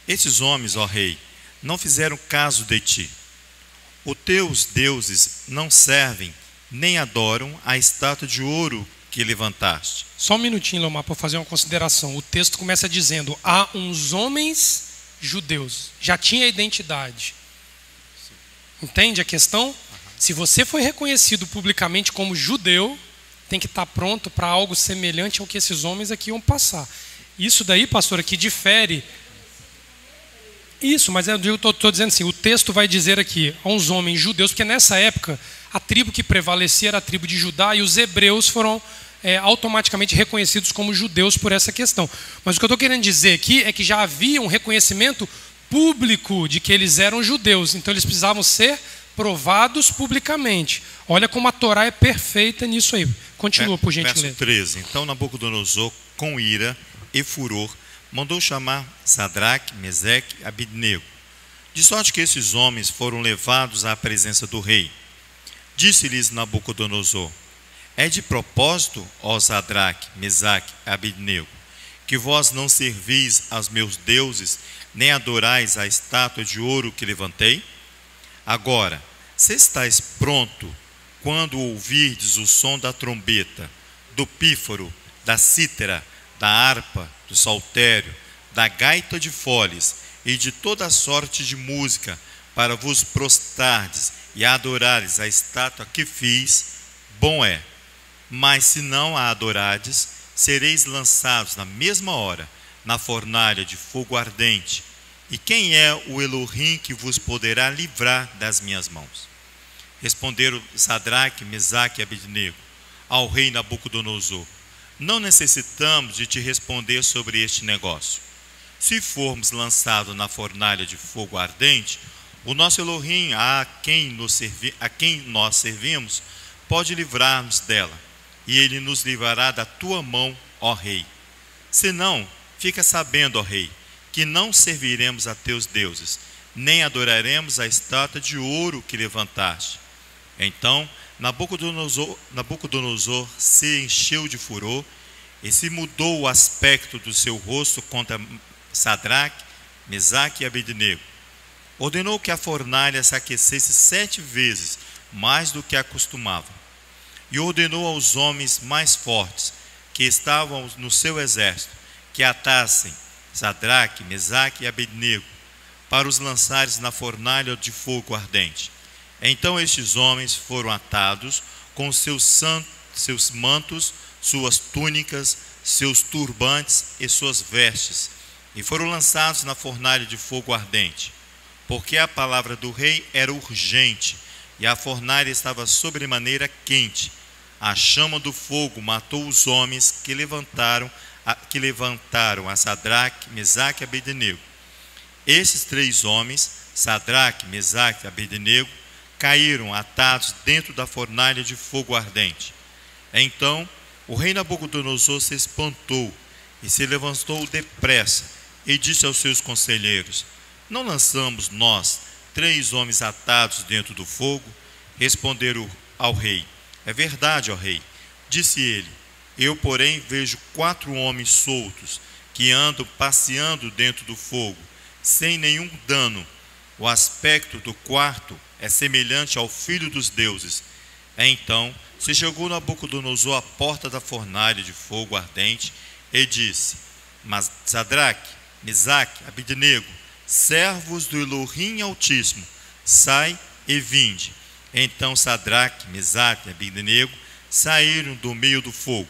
Estes homens, ó rei, não fizeram caso de ti. Os teus deuses não servem nem adoram a estátua de ouro que levantaste. Só um minutinho, Leomar, para fazer uma consideração. O texto começa dizendo: há uns homens judeus. Já tinha identidade. Entende a questão? Se você foi reconhecido publicamente como judeu, tem que estar pronto para algo semelhante ao que esses homens aqui iam passar. Isso daí, pastor, aqui difere. Isso, mas eu estou dizendo assim, o texto vai dizer aqui, a uns homens judeus, porque nessa época a tribo que prevalecia era a tribo de Judá e os hebreus foram automaticamente reconhecidos como judeus por essa questão. Mas o que eu estou querendo dizer aqui é que já havia um reconhecimento público de que eles eram judeus, então eles precisavam ser provados publicamente. Olha como a Torá é perfeita nisso aí. Continua, por gentileza. Verso 13. Então Nabucodonosor, com ira e furor, mandou chamar Sadraque, Mesaque e Abednego, de sorte que esses homens foram levados à presença do rei. Disse-lhes Nabucodonosor: é de propósito, ó Sadraque, Mesaque e Abednego, que vós não servis aos meus deuses, nem adorais a estátua de ouro que levantei? Agora, se estáis pronto, quando ouvirdes o som da trombeta, do pífaro, da cítara, da harpa, do saltério, da gaita de foles e de toda sorte de música, para vos prostrardes e adorares a estátua que fiz, bom é. Mas se não a adorardes, sereis lançados na mesma hora na fornalha de fogo ardente. E quem é o Elohim que vos poderá livrar das minhas mãos? Responderam Sadraque, Mesaque e Abednego ao rei Nabucodonosor: não necessitamos de te responder sobre este negócio. Se formos lançados na fornalha de fogo ardente, o nosso Elohim, a quem nós servimos, pode livrar-nos dela, e ele nos livrará da tua mão, ó rei. Se não, fica sabendo, ó rei, que não serviremos a teus deuses, nem adoraremos a estátua de ouro que levantaste. Então Nabucodonosor se encheu de furor e se mudou o aspecto do seu rosto contra Sadraque, Mesaque e Abednego. Ordenou que a fornalha se aquecesse 7 vezes mais do que acostumava. E ordenou aos homens mais fortes que estavam no seu exército que atassem Sadraque, Mesaque e Abednego para os lançares na fornalha de fogo ardente. Então estes homens foram atados com seus mantos, suas túnicas, seus turbantes e suas vestes, e foram lançados na fornalha de fogo ardente, porque a palavra do rei era urgente, e a fornalha estava sobremaneira quente. A chama do fogo matou os homens que levantaram a Sadraque, Mesaque e Abednego. Esses 3 homens, Sadraque, Mesaque e Abednego, caíram atados dentro da fornalha de fogo ardente. Então o rei Nabucodonosor se espantou e se levantou depressa e disse aos seus conselheiros: não lançamos nós 3 homens atados dentro do fogo? Responderam ao rei: é verdade, ó rei. Disse ele: eu, porém, vejo 4 homens soltos que andam passeando dentro do fogo, sem nenhum dano. O aspecto do quarto é semelhante ao filho dos deuses. Então se chegou Nabucodonosor à porta da fornalha de fogo ardente e disse: mas Sadraque, Mesaque, Abednego, servos do Elohim Altíssimo, sai e vinde. Então Sadraque, Mesaque e Abednego saíram do meio do fogo,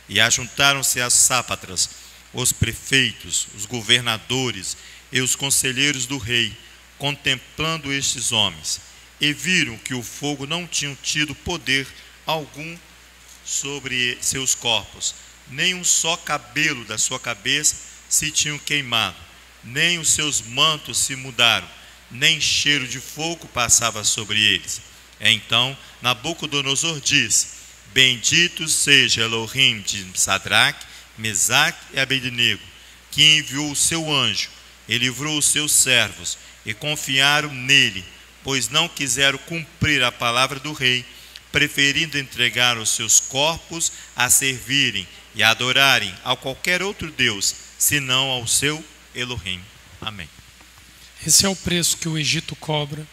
e ajuntaram-se as sápatras, os prefeitos, os governadores e os conselheiros do rei, contemplando estes homens, e viram que o fogo não tinha tido poder algum sobre seus corpos, nem um só cabelo da sua cabeça se tinham queimado, nem os seus mantos se mudaram, nem cheiro de fogo passava sobre eles. Então Nabucodonosor disse: Bendito seja Elohim de Sadraque, Mesaque e Abednego, que enviou o seu anjo e livrou os seus servos, e confiaram nele, pois não quiseram cumprir a palavra do rei, preferindo entregar os seus corpos a servirem e adorarem a qualquer outro Deus, senão ao seu Elohim. Amém. Esse é o preço que o Egito cobra,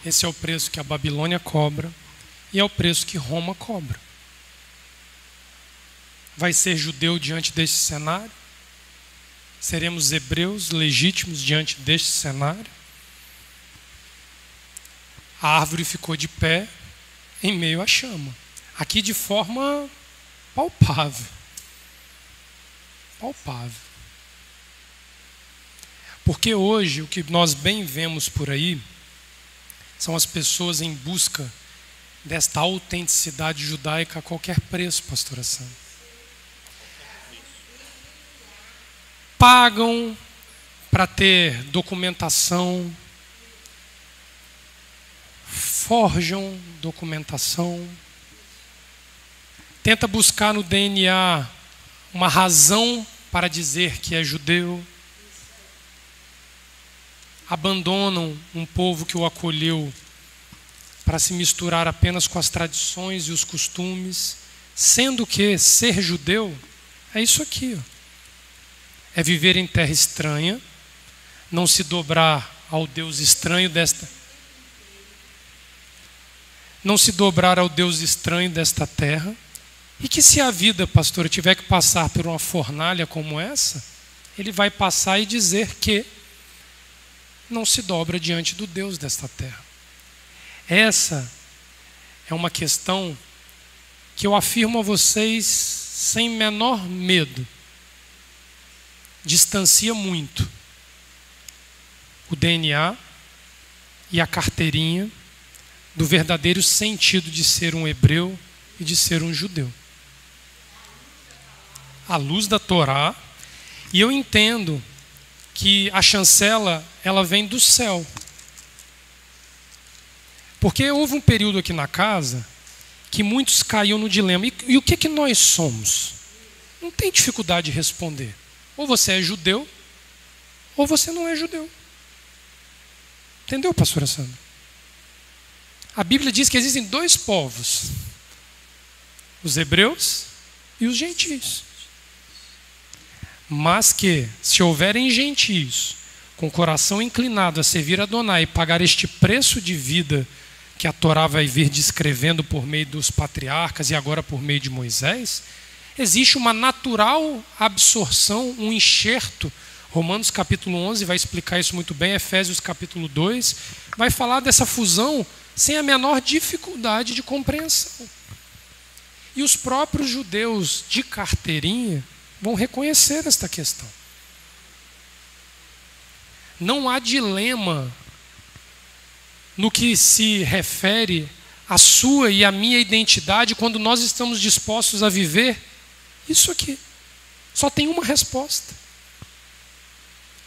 esse é o preço que a Babilônia cobra, e é o preço que Roma cobra. Vai ser judeu diante deste cenário? Seremos hebreus legítimos diante deste cenário? A árvore ficou de pé em meio à chama. Aqui de forma palpável. Palpável. Porque hoje o que nós bem vemos por aí são as pessoas em busca desta autenticidade judaica a qualquer preço, pastora Sandra. Pagam para ter documentação, forjam documentação, tenta buscar no DNA uma razão para dizer que é judeu, abandonam um povo que o acolheu para se misturar apenas com as tradições e os costumes, sendo que ser judeu é isso aqui, ó. É viver em terra estranha, não se dobrar ao Deus estranho desta... Não se dobrar ao Deus estranho desta terra, e que se a vida, pastor, tiver que passar por uma fornalha como essa, ele vai passar e dizer que não se dobra diante do Deus desta terra. Essa é uma questão que eu afirmo a vocês sem menor medo. Distancia muito o DNA e a carteirinha do verdadeiro sentido de ser um hebreu e de ser um judeu. À luz da Torá, e eu entendo que a chancela, ela vem do céu. Porque houve um período aqui na casa que muitos caíam no dilema. E o que nós somos? Não tem dificuldade de responder. Ou você é judeu, ou você não é judeu. Entendeu, pastora Sandra? A Bíblia diz que existem dois povos: os hebreus e os gentios. Mas que, se houverem gentios com o coração inclinado a servir a Adonai e pagar este preço de vida que a Torá vai vir descrevendo por meio dos patriarcas e agora por meio de Moisés, existe uma natural absorção, um enxerto. Romanos capítulo 11 vai explicar isso muito bem, Efésios capítulo 2 vai falar dessa fusão sem a menor dificuldade de compreensão. E os próprios judeus de carteirinha vão reconhecer esta questão. Não há dilema no que se refere à sua e à minha identidade quando nós estamos dispostos a viver isso aqui. Só tem uma resposta.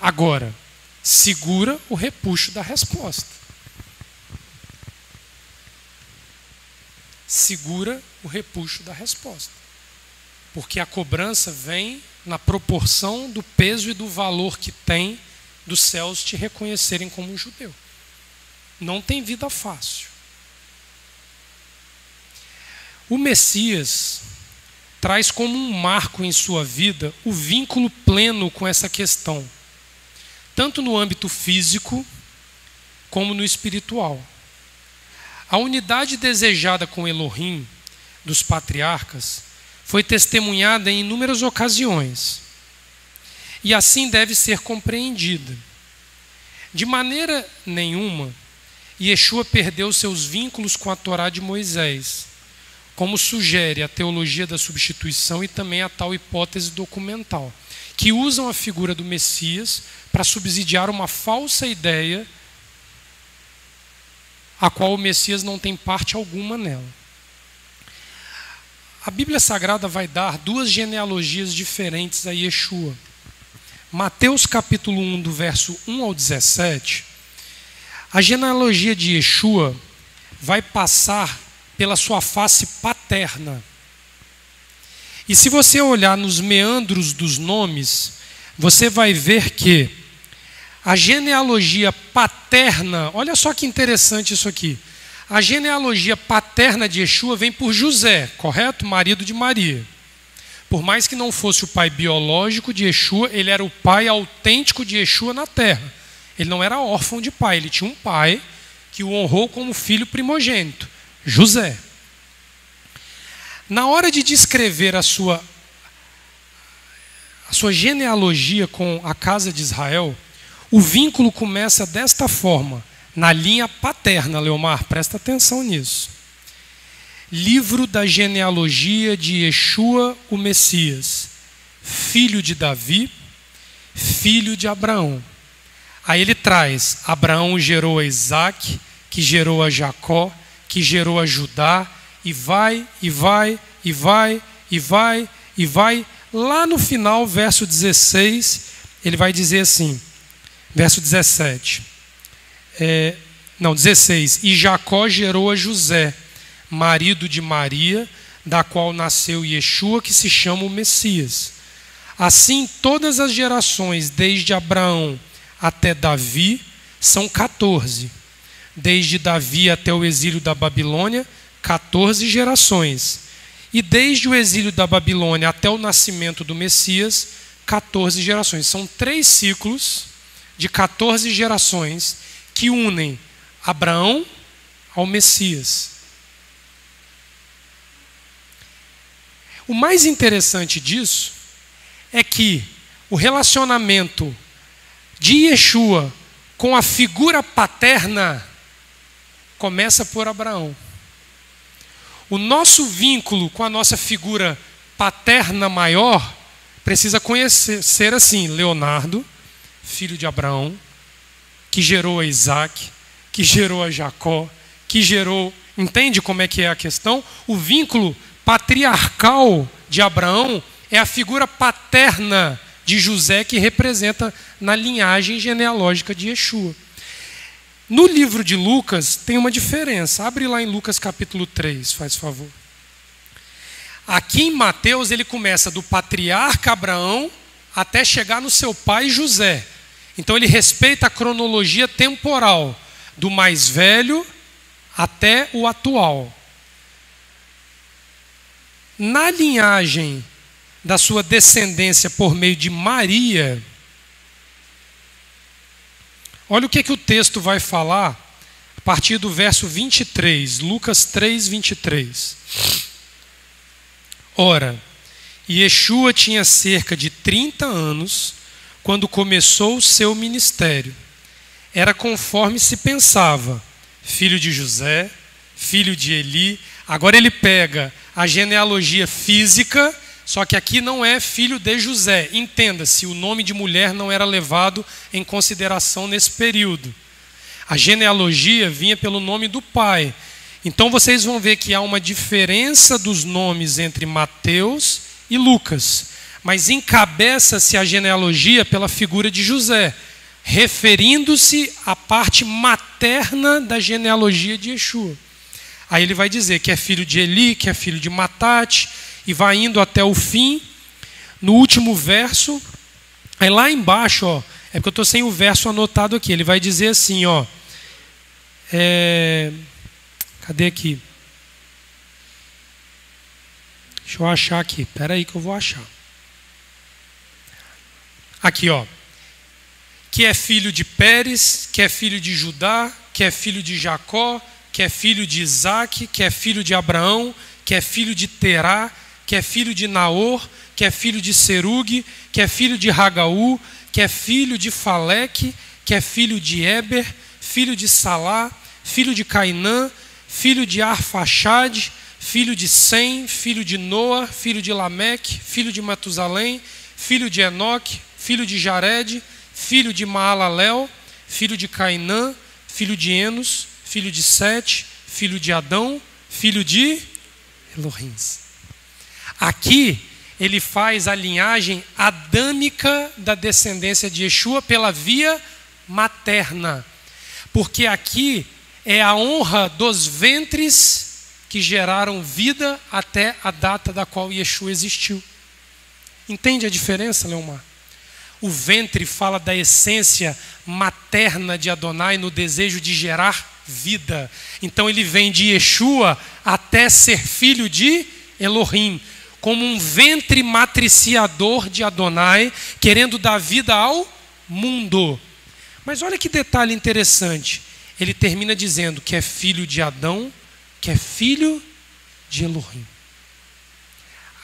Agora, segura o repuxo da resposta. Segura o repuxo da resposta. Porque a cobrança vem na proporção do peso e do valor que tem dos céus te reconhecerem como um judeu. Não tem vida fácil. O Messias traz como um marco em sua vida o vínculo pleno com essa questão, tanto no âmbito físico como no espiritual. A unidade desejada com Elohim dos patriarcas foi testemunhada em inúmeras ocasiões, e assim deve ser compreendida. De maneira nenhuma, Yeshua perdeu seus vínculos com a Torá de Moisés, como sugere a teologia da substituição e também a tal hipótese documental, que usam a figura do Messias para subsidiar uma falsa ideia a qual o Messias não tem parte alguma nela. A Bíblia Sagrada vai dar duas genealogias diferentes a Yeshua. Mateus capítulo 1, do verso 1 ao 17, a genealogia de Yeshua vai passar pela sua face paterna. E se você olhar nos meandros dos nomes, você vai ver que a genealogia paterna, olha só que interessante isso aqui. A genealogia paterna de Yeshua vem por José, correto? Marido de Maria. Por mais que não fosse o pai biológico de Yeshua, ele era o pai autêntico de Yeshua na terra. Ele não era órfão de pai, ele tinha um pai que o honrou como filho primogênito, José. Na hora de descrever a sua genealogia com a casa de Israel, o vínculo começa desta forma, na linha paterna, Leomar, presta atenção nisso. Livro da genealogia de Yeshua, o Messias, filho de Davi, filho de Abraão. Aí ele traz, Abraão gerou a Isaac, que gerou a Jacó, que gerou a Judá, e vai, e vai, e vai, e vai, e vai. Lá no final, verso 16, ele vai dizer assim, verso 17. 16. E Jacó gerou a José, marido de Maria, da qual nasceu Yeshua, que se chama o Messias. Assim, todas as gerações, desde Abraão até Davi, são 14. Desde Davi até o exílio da Babilônia, 14 gerações. E desde o exílio da Babilônia até o nascimento do Messias, 14 gerações. São 3 ciclos de 14 gerações que unem Abraão ao Messias. O mais interessante disso é que o relacionamento de Yeshua com a figura paterna começa por Abraão. O nosso vínculo com a nossa figura paterna maior precisa ser assim, Leonardo, filho de Abraão, que gerou a Isaac, que gerou a Jacó, que gerou... Entende como é que é a questão? O vínculo patriarcal de Abraão é a figura paterna de José, que representa na linhagem genealógica de Yeshua. No livro de Lucas tem uma diferença. Abre lá em Lucas capítulo 3, faz favor. Aqui em Mateus ele começa do patriarca Abraão até chegar no seu pai José. Então ele respeita a cronologia temporal, do mais velho até o atual. Na linhagem da sua descendência por meio de Maria, olha o que o texto vai falar a partir do verso 23, Lucas 3, 23. Ora, Yeshua tinha cerca de 30 anos quando começou o seu ministério. Era conforme se pensava, filho de José, filho de Eli. Agora ele pega a genealogia física, só que aqui não é filho de José. Entenda-se, o nome de mulher não era levado em consideração nesse período. A genealogia vinha pelo nome do pai. Então vocês vão ver que há uma diferença dos nomes entre Mateus e Lucas. Mas encabeça-se a genealogia pela figura de José, referindo-se à parte materna da genealogia de Yeshua. Aí ele vai dizer que é filho de Eli, que é filho de Matate, e vai indo até o fim. No último verso, aí lá embaixo, ó, é porque eu estou sem o verso anotado aqui, ele vai dizer assim, ó, cadê aqui? Deixa eu achar aqui, espera aí que eu vou achar. Aqui, ó, que é filho de Pérez, que é filho de Judá, que é filho de Jacó, que é filho de Isaac, que é filho de Abraão, que é filho de Terá, que é filho de Naor, que é filho de Serugue, que é filho de Ragaú, que é filho de Faleque, que é filho de Eber, filho de Salá, filho de Cainã, filho de Arfaxade, filho de Sem, filho de Noa, filho de Lameque, filho de Matusalém, filho de Enoque, filho de Jared, filho de Maalalel, filho de Cainã, filho de Enos, filho de Sete, filho de Adão, filho de Elohim. Aqui ele faz a linhagem adâmica da descendência de Yeshua pela via materna. Porque aqui é a honra dos ventres que geraram vida até a data da qual Yeshua existiu. Entende a diferença, Leomar? O ventre fala da essência materna de Adonai no desejo de gerar vida. Então ele vem de Yeshua até ser filho de Elohim, como um ventre matriciador de Adonai, querendo dar vida ao mundo. Mas olha que detalhe interessante. Ele termina dizendo que é filho de Adão, que é filho de Elohim.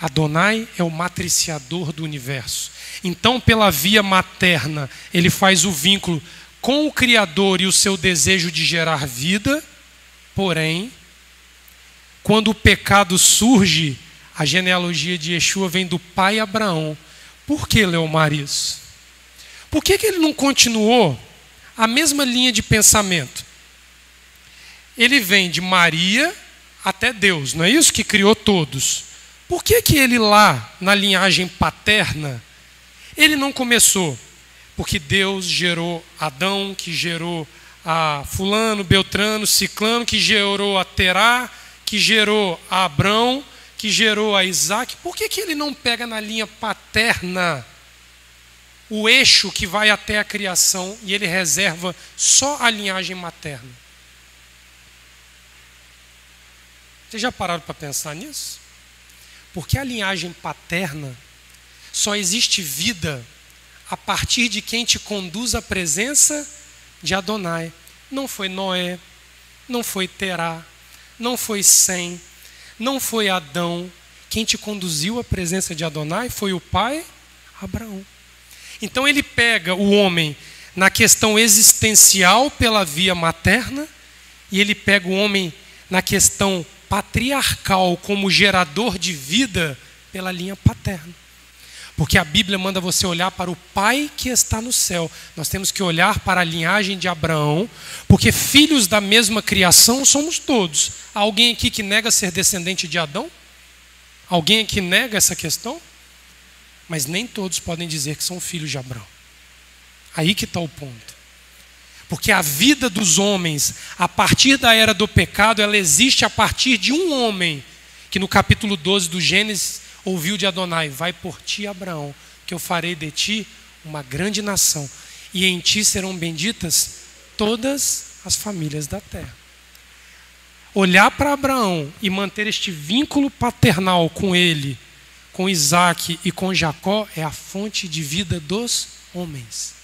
Adonai é o matriciador do universo. Então, pela via materna, ele faz o vínculo com o Criador e o seu desejo de gerar vida. Porém, quando o pecado surge, a genealogia de Yeshua vem do pai Abraão. Por que, Leomar, isso? Por que ele não continuou a mesma linha de pensamento? Ele vem de Maria até Deus, não é isso? Que criou todos. Por que ele lá, na linhagem paterna, ele não começou? Porque Deus gerou Adão, que gerou a fulano, Beltrano, Ciclano, que gerou a Terá, que gerou a Abrão, que gerou a Isaac. Por que ele não pega na linha paterna o eixo que vai até a criação e ele reserva só a linhagem materna? Vocês já pararam para pensar nisso? Porque a linhagem paterna só existe vida a partir de quem te conduz à presença de Adonai. Não foi Noé, não foi Terá, não foi Sem, não foi Adão. Quem te conduziu à presença de Adonai foi o pai Abraão. Então ele pega o homem na questão existencial pela via materna e ele pega o homem na questão patriarcal como gerador de vida pela linha paterna. Porque a Bíblia manda você olhar para o Pai que está no céu. Nós temos que olhar para a linhagem de Abraão, porque filhos da mesma criação somos todos. Há alguém aqui que nega ser descendente de Adão? Alguém aqui nega essa questão? Mas nem todos podem dizer que são filhos de Abraão. Aí que está o ponto. Porque a vida dos homens, a partir da era do pecado, ela existe a partir de um homem, que no capítulo 12 do Gênesis ouviu de Adonai: vai por ti, Abraão, que eu farei de ti uma grande nação, e em ti serão benditas todas as famílias da terra. Olhar para Abraão e manter este vínculo paternal com ele, com Isaac e com Jacó, é a fonte de vida dos homens.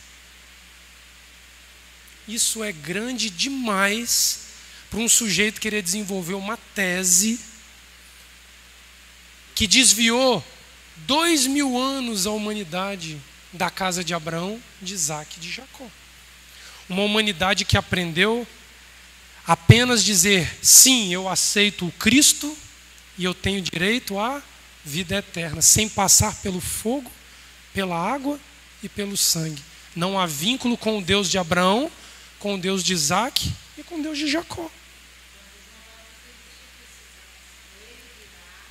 Isso é grande demais para um sujeito querer desenvolver uma tese que desviou 2000 anos a humanidade da casa de Abraão, de Isaac e de Jacó. Uma humanidade que aprendeu apenas dizer: sim, eu aceito o Cristo e eu tenho direito à vida eterna, sem passar pelo fogo, pela água e pelo sangue. Não há vínculo com o Deus de Abraão, com o Deus de Isaac e com o Deus de Jacó.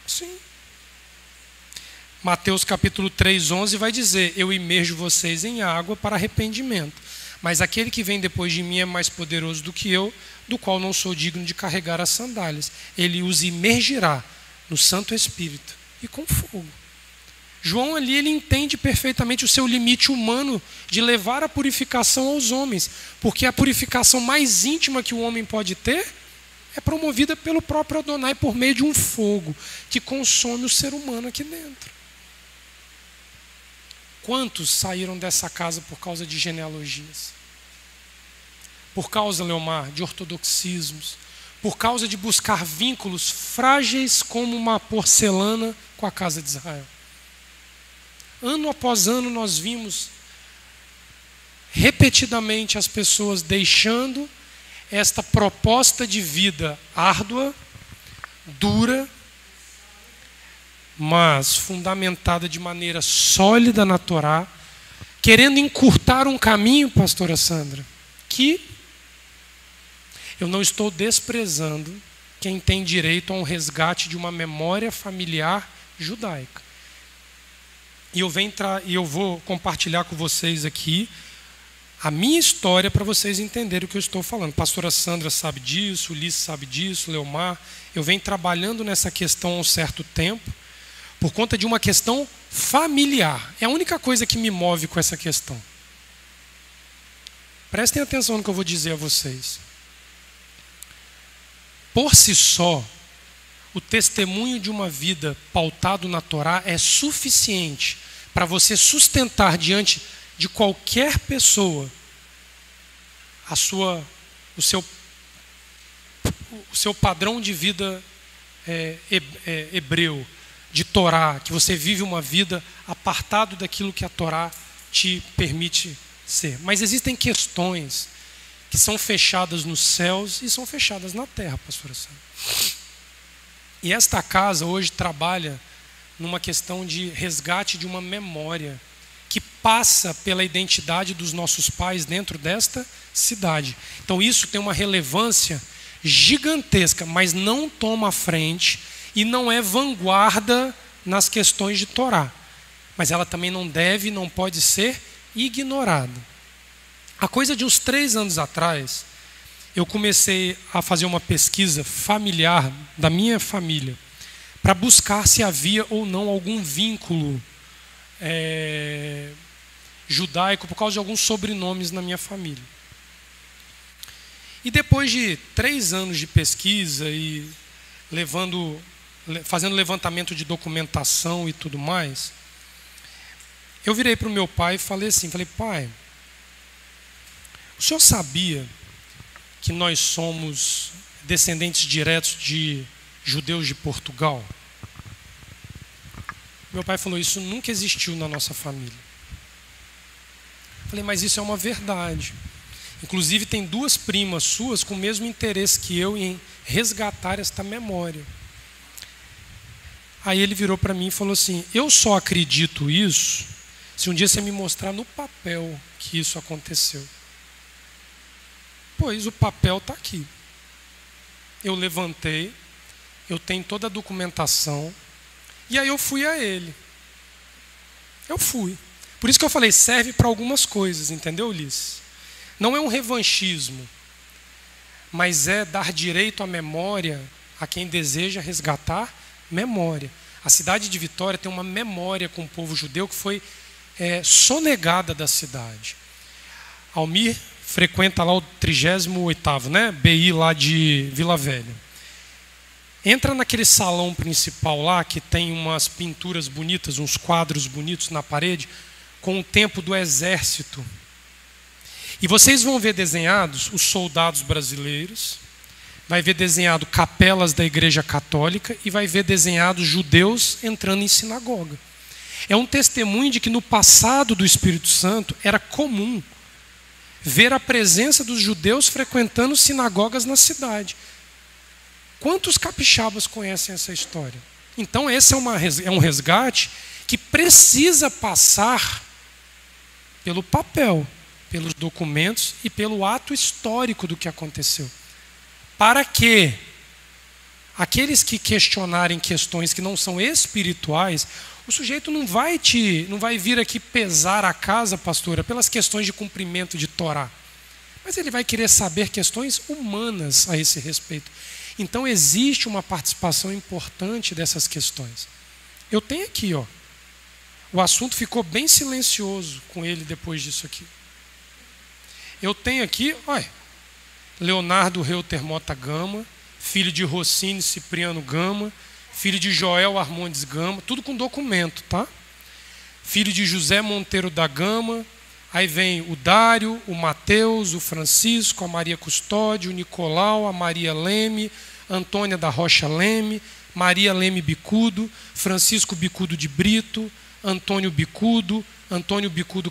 Sim. Mateus capítulo 3, 11 vai dizer: eu imerjo vocês em água para arrependimento, mas aquele que vem depois de mim é mais poderoso do que eu, do qual não sou digno de carregar as sandálias. Ele os imergirá no Santo Espírito e com fogo. João ali, ele entende perfeitamente o seu limite humano de levar a purificação aos homens, porque a purificação mais íntima que o homem pode ter é promovida pelo próprio Adonai por meio de um fogo que consome o ser humano aqui dentro. Quantos saíram dessa casa por causa de genealogias? Por causa, Leomar, de ortodoxismos, por causa de buscar vínculos frágeis como uma porcelana com a casa de Israel. Ano após ano nós vimos repetidamente as pessoas deixando esta proposta de vida árdua, dura, mas fundamentada de maneira sólida na Torá, querendo encurtar um caminho, pastora Sandra, que eu não estou desprezando quem tem direito a um resgate de uma memória familiar judaica. E eu vou compartilhar com vocês aqui a minha história para vocês entenderem o que eu estou falando. A pastora Sandra sabe disso, Ulisses sabe disso, Leomar. Eu venho trabalhando nessa questão há um certo tempo, por conta de uma questão familiar. É a única coisa que me move com essa questão. Prestem atenção no que eu vou dizer a vocês. Por si só, o testemunho de uma vida pautado na Torá é suficiente para você sustentar diante de qualquer pessoa o seu padrão de vida hebreu, de Torá, que você vive uma vida apartado daquilo que a Torá te permite ser. Mas existem questões que são fechadas nos céus e são fechadas na terra, pastora Sandra. E esta casa hoje trabalha numa questão de resgate de uma memória que passa pela identidade dos nossos pais dentro desta cidade. Então isso tem uma relevância gigantesca, mas não toma frente e não é vanguarda nas questões de Torá. Mas ela também não pode ser ignorada. Há coisa de uns 3 anos atrás, eu comecei a fazer uma pesquisa familiar da minha família para buscar se havia ou não algum vínculo judaico por causa de alguns sobrenomes na minha família. E depois de 3 anos de pesquisa e fazendo levantamento de documentação e tudo mais, eu virei para o meu pai e falei assim, pai, o senhor sabia que nós somos descendentes diretos de judeus de Portugal? Meu pai falou, isso nunca existiu na nossa família. Eu falei, mas isso é uma verdade. Inclusive tem 2 primas suas com o mesmo interesse que eu em resgatar esta memória. Aí ele virou para mim e falou assim, eu só acredito isso se um dia você me mostrar no papel que isso aconteceu. Pois o papel está aqui. Eu levantei, eu tenho toda a documentação, e aí eu fui a ele. Eu fui. Por isso que eu falei, serve para algumas coisas, entendeu, Ulisses? Não é um revanchismo, mas é dar direito à memória a quem deseja resgatar memória. A cidade de Vitória tem uma memória com o povo judeu que foi sonegada da cidade. Almir frequenta lá o 38º, né? BI lá de Vila Velha. Entra naquele salão principal lá, que tem umas pinturas bonitas, uns quadros bonitos na parede, com o tempo do exército. E vocês vão ver desenhados os soldados brasileiros, vai ver desenhado capelas da Igreja Católica e vai ver desenhados judeus entrando em sinagoga. É um testemunho de que no passado do Espírito Santo era comum ver a presença dos judeus frequentando sinagogas na cidade. Quantos capixabas conhecem essa história? Então esse é um resgate que precisa passar pelo papel, pelos documentos e pelo ato histórico do que aconteceu. Para que aqueles que questionarem questões que não são espirituais, o sujeito não vai vir aqui pesar a casa, pastora, pelas questões de cumprimento de Torá. Mas ele vai querer saber questões humanas a esse respeito. Então existe uma participação importante dessas questões. Eu tenho aqui, o assunto ficou bem silencioso com ele depois disso aqui. Eu tenho aqui, Leonardo Reuter Mota Gama, filho de Rossini Cipriano Gama, filho de Joel Armondes Gama, tudo com documento, tá? Filho de José Monteiro da Gama, aí vem o Dário, o Mateus, o Francisco, a Maria Custódio, o Nicolau, a Maria Leme, Antônia da Rocha Leme, Maria Leme Bicudo, Francisco Bicudo de Brito, Antônio Bicudo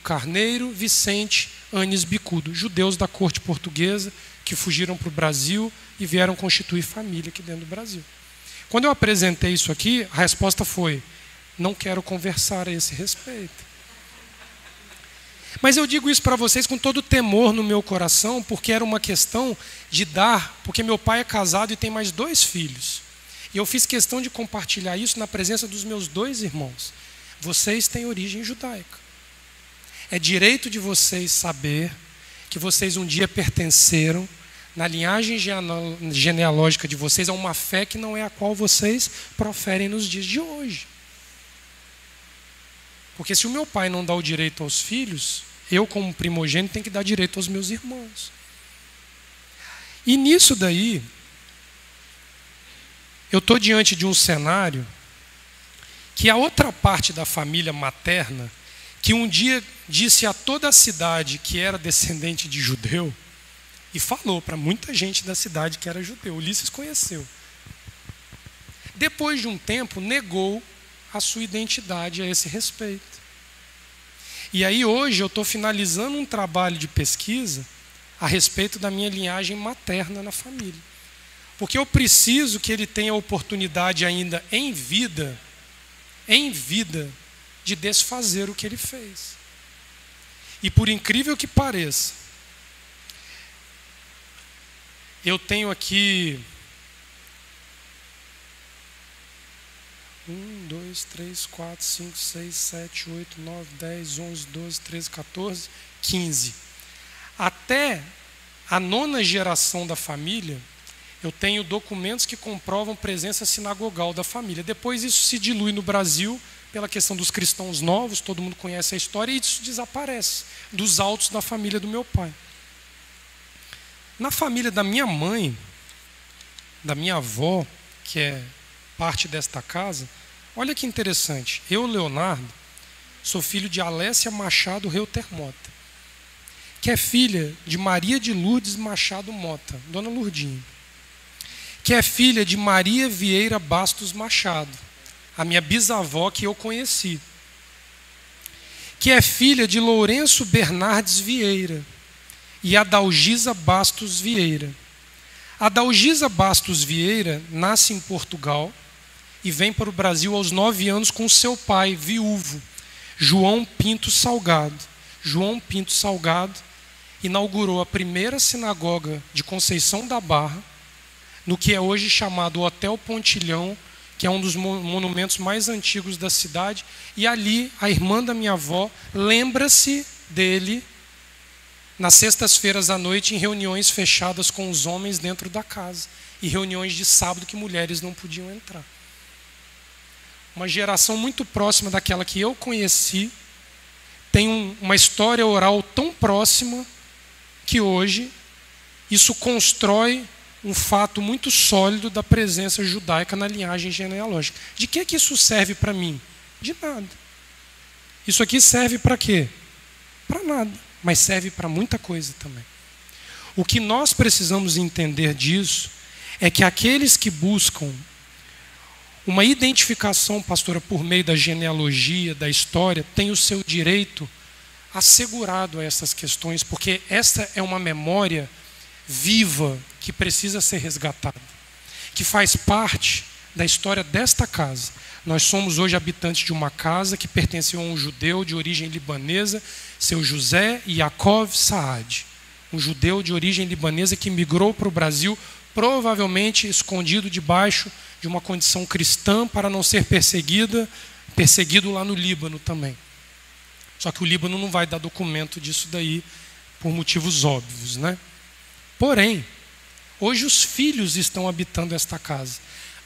Carneiro, Vicente Anes Bicudo, judeus da corte portuguesa que fugiram para o Brasil e vieram constituir família aqui dentro do Brasil. Quando eu apresentei isso aqui, a resposta foi, não quero conversar a esse respeito. Mas eu digo isso para vocês com todo temor no meu coração, porque era uma questão de dar, porque meu pai é casado e tem mais 2 filhos. E eu fiz questão de compartilhar isso na presença dos meus 2 irmãos. Vocês têm origem judaica. É direito de vocês saber que vocês um dia pertenceram, na linhagem genealógica de vocês, a uma fé que não é a qual vocês proferem nos dias de hoje. Porque se o meu pai não dá o direito aos filhos, eu, como primogênito, tenho que dar direito aos meus irmãos. E nisso daí, eu estou diante de um cenário que a outra parte da família materna, que um dia disse a toda a cidade que era descendente de judeu, e falou para muita gente da cidade que era judeu. Ulisses conheceu. Depois de um tempo, negou a sua identidade a esse respeito. E aí hoje eu estou finalizando um trabalho de pesquisa a respeito da minha linhagem materna na família. Porque eu preciso que ele tenha a oportunidade ainda em vida, de desfazer o que ele fez. E por incrível que pareça, eu tenho aqui 1, 2, 3, 4, 5, 6, 7, 8, 9, 10, 11, 12, 13, 14, 15. Até a 9ª geração da família, eu tenho documentos que comprovam presença sinagogal da família. Depois isso se dilui no Brasil pela questão dos cristãos novos, todo mundo conhece a história, e isso desaparece dos autos da família do meu pai. Na família da minha mãe, da minha avó, que é parte desta casa, olha que interessante. Eu, Leonardo, sou filho de Alécia Machado Reuter Mota, que é filha de Maria de Lourdes Machado Mota, Dona Lourdinha, que é filha de Maria Vieira Bastos Machado, a minha bisavó que eu conheci, que é filha de Lourenço Bernardes Vieira e Adalgisa Bastos Vieira. Adalgisa Bastos Vieira nasce em Portugal e vem para o Brasil aos 9 anos com seu pai, viúvo, João Pinto Salgado. João Pinto Salgado inaugurou a primeira sinagoga de Conceição da Barra, no que é hoje chamado Hotel Pontilhão, que é um dos monumentos mais antigos da cidade, e ali a irmã da minha avó lembra-se dele nas sextas-feiras à noite em reuniões fechadas com os homens dentro da casa, e reuniões de sábado que mulheres não podiam entrar. Uma geração muito próxima daquela que eu conheci tem uma história oral tão próxima que hoje isso constrói um fato muito sólido da presença judaica na linhagem genealógica. De que isso serve para mim? De nada. Isso aqui serve para quê? Para nada, mas serve para muita coisa também. O que nós precisamos entender disso é que aqueles que buscam uma identificação, pastora, por meio da genealogia, da história, têm o seu direito assegurado a essas questões, porque essa é uma memória viva que precisa ser resgatada, que faz parte da história desta casa. Nós somos hoje habitantes de uma casa que pertenceu a um judeu de origem libanesa, seu José Yaakov Saad, um judeu de origem libanesa que migrou para o Brasil, provavelmente escondido debaixo de uma condição cristã para não ser perseguido lá no Líbano também. Só que o Líbano não vai dar documento disso daí por motivos óbvios, né? Porém, hoje os filhos estão habitando esta casa.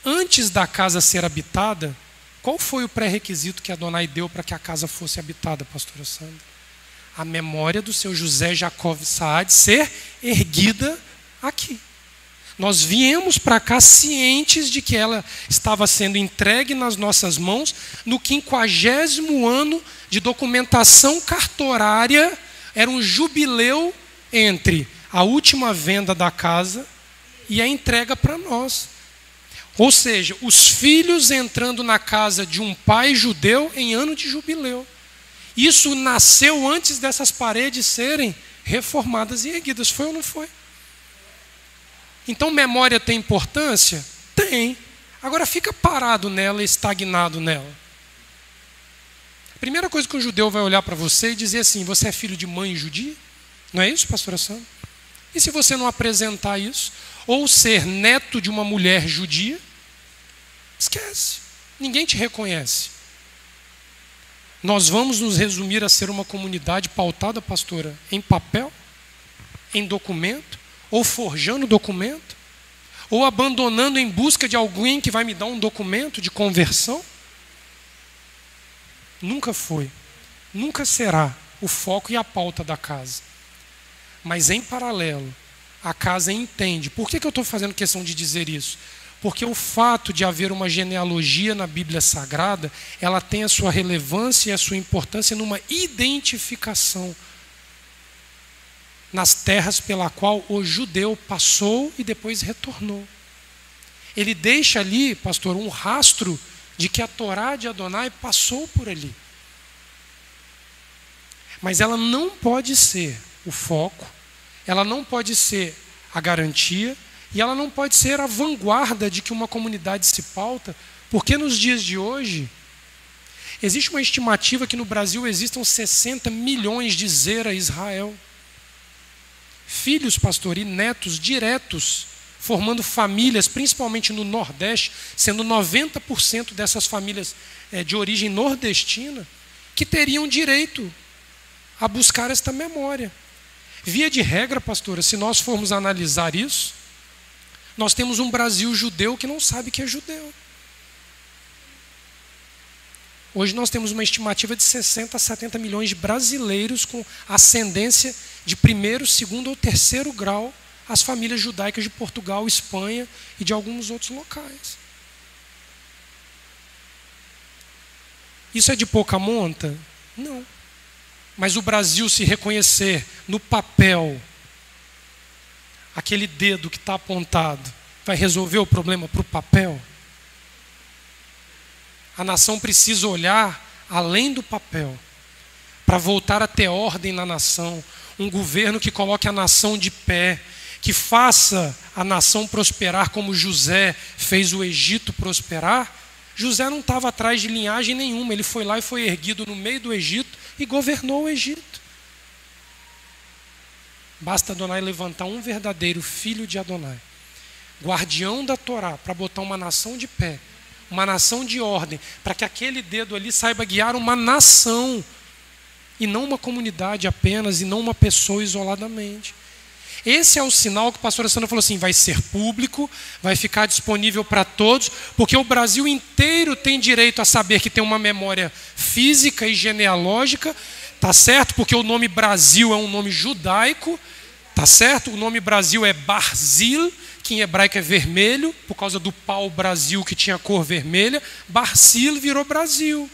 Antes da casa ser habitada, qual foi o pré-requisito que Adonai deu para que a casa fosse habitada, pastora Sandra? A memória do seu José Jacob Saad ser erguida aqui. Nós viemos para cá cientes de que ela estava sendo entregue nas nossas mãos no 50º ano de documentação cartorária. Era um jubileu entre a última venda da casa e a entrega para nós. Ou seja, os filhos entrando na casa de um pai judeu em ano de jubileu. Isso nasceu antes dessas paredes serem reformadas e erguidas. Foi ou não foi? Então, memória tem importância? Tem. Agora, fica parado nela, estagnado nela. A primeira coisa que um judeu vai olhar para você e dizer assim: você é filho de mãe judia? Não é isso, pastora Sandra? E se você não apresentar isso? Ou ser neto de uma mulher judia? Esquece. Ninguém te reconhece. Nós vamos nos resumir a ser uma comunidade pautada, pastora, em papel? em documento, ou forjando documento, ou abandonando em busca de alguém que vai me dar um documento de conversão. Nunca foi, nunca será o foco e a pauta da casa. Mas em paralelo, a casa entende. Por que eu estou fazendo questão de dizer isso? Porque o fato de haver uma genealogia na Bíblia Sagrada, ela tem a sua relevância e a sua importância numa identificação nas terras pela qual o judeu passou e depois retornou. Ele deixa ali, pastor, um rastro de que a Torá de Adonai passou por ali. Mas ela não pode ser o foco, ela não pode ser a garantia, e ela não pode ser a vanguarda de que uma comunidade se pauta, porque nos dias de hoje, existe uma estimativa que no Brasil existam 60 milhões de Zera Israel. Filhos, pastor, e netos diretos, formando famílias, principalmente no Nordeste, sendo 90% dessas famílias de origem nordestina, que teriam direito a buscar esta memória. Via de regra, pastora, se nós formos analisar isso, nós temos um Brasil judeu que não sabe que é judeu. Hoje nós temos uma estimativa de 60 a 70 milhões de brasileiros com ascendência de primeiro, segundo ou terceiro grau às famílias judaicas de Portugal, Espanha e de alguns outros locais. Isso é de pouca monta? Não. Mas o Brasil se reconhecer no papel, aquele dedo que está apontado, vai resolver o problema para o papel? A nação precisa olhar além do papel, para voltar a ter ordem na nação, um governo que coloque a nação de pé, que faça a nação prosperar como José fez o Egito prosperar. José não estava atrás de linhagem nenhuma, ele foi lá e foi erguido no meio do Egito e governou o Egito. Basta Adonai levantar um verdadeiro filho de Adonai, guardião da Torá, para botar uma nação de pé, uma nação de ordem, para que aquele dedo ali saiba guiar uma nação, e não uma comunidade apenas, e não uma pessoa isoladamente. Esse é o sinal que a pastora Sandra falou assim, vai ser público, vai ficar disponível para todos, porque o Brasil inteiro tem direito a saber que tem uma memória física e genealógica, tá certo? Porque o nome Brasil é um nome judaico, tá certo? O nome Brasil é Barzil, que em hebraico é vermelho, por causa do pau-brasil que tinha cor vermelha. Barzil virou Brasil.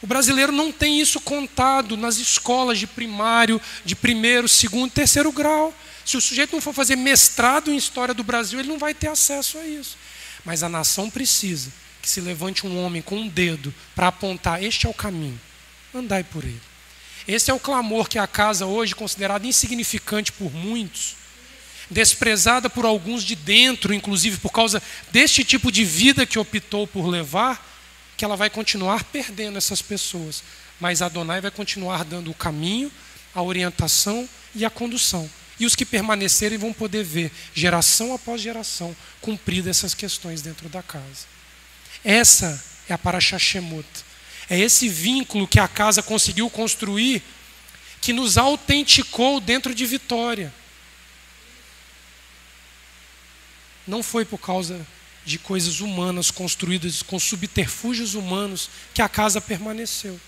O brasileiro não tem isso contado nas escolas de primário, de primeiro, segundo, terceiro grau. Se o sujeito não for fazer mestrado em História do Brasil, ele não vai ter acesso a isso. Mas a nação precisa que se levante um homem com um dedo para apontar, este é o caminho, andai por ele. Esse é o clamor que a casa hoje, considerada insignificante por muitos, desprezada por alguns de dentro, inclusive por causa deste tipo de vida que optou por levar, que ela vai continuar perdendo essas pessoas. Mas Adonai vai continuar dando o caminho, a orientação e a condução. E os que permanecerem vão poder ver, geração após geração, cumpridas essas questões dentro da casa. Essa é a Parashá Shemot. É esse vínculo que a casa conseguiu construir, que nos autenticou dentro de Vitória. Não foi por causa de coisas humanas construídas com subterfúgios humanos que a casa permaneceu.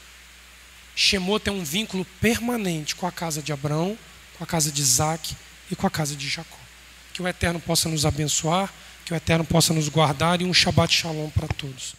Shemot é um vínculo permanente com a casa de Abraão, com a casa de Isaac e com a casa de Jacó. Que o Eterno possa nos abençoar, que o Eterno possa nos guardar, e um Shabbat Shalom para todos.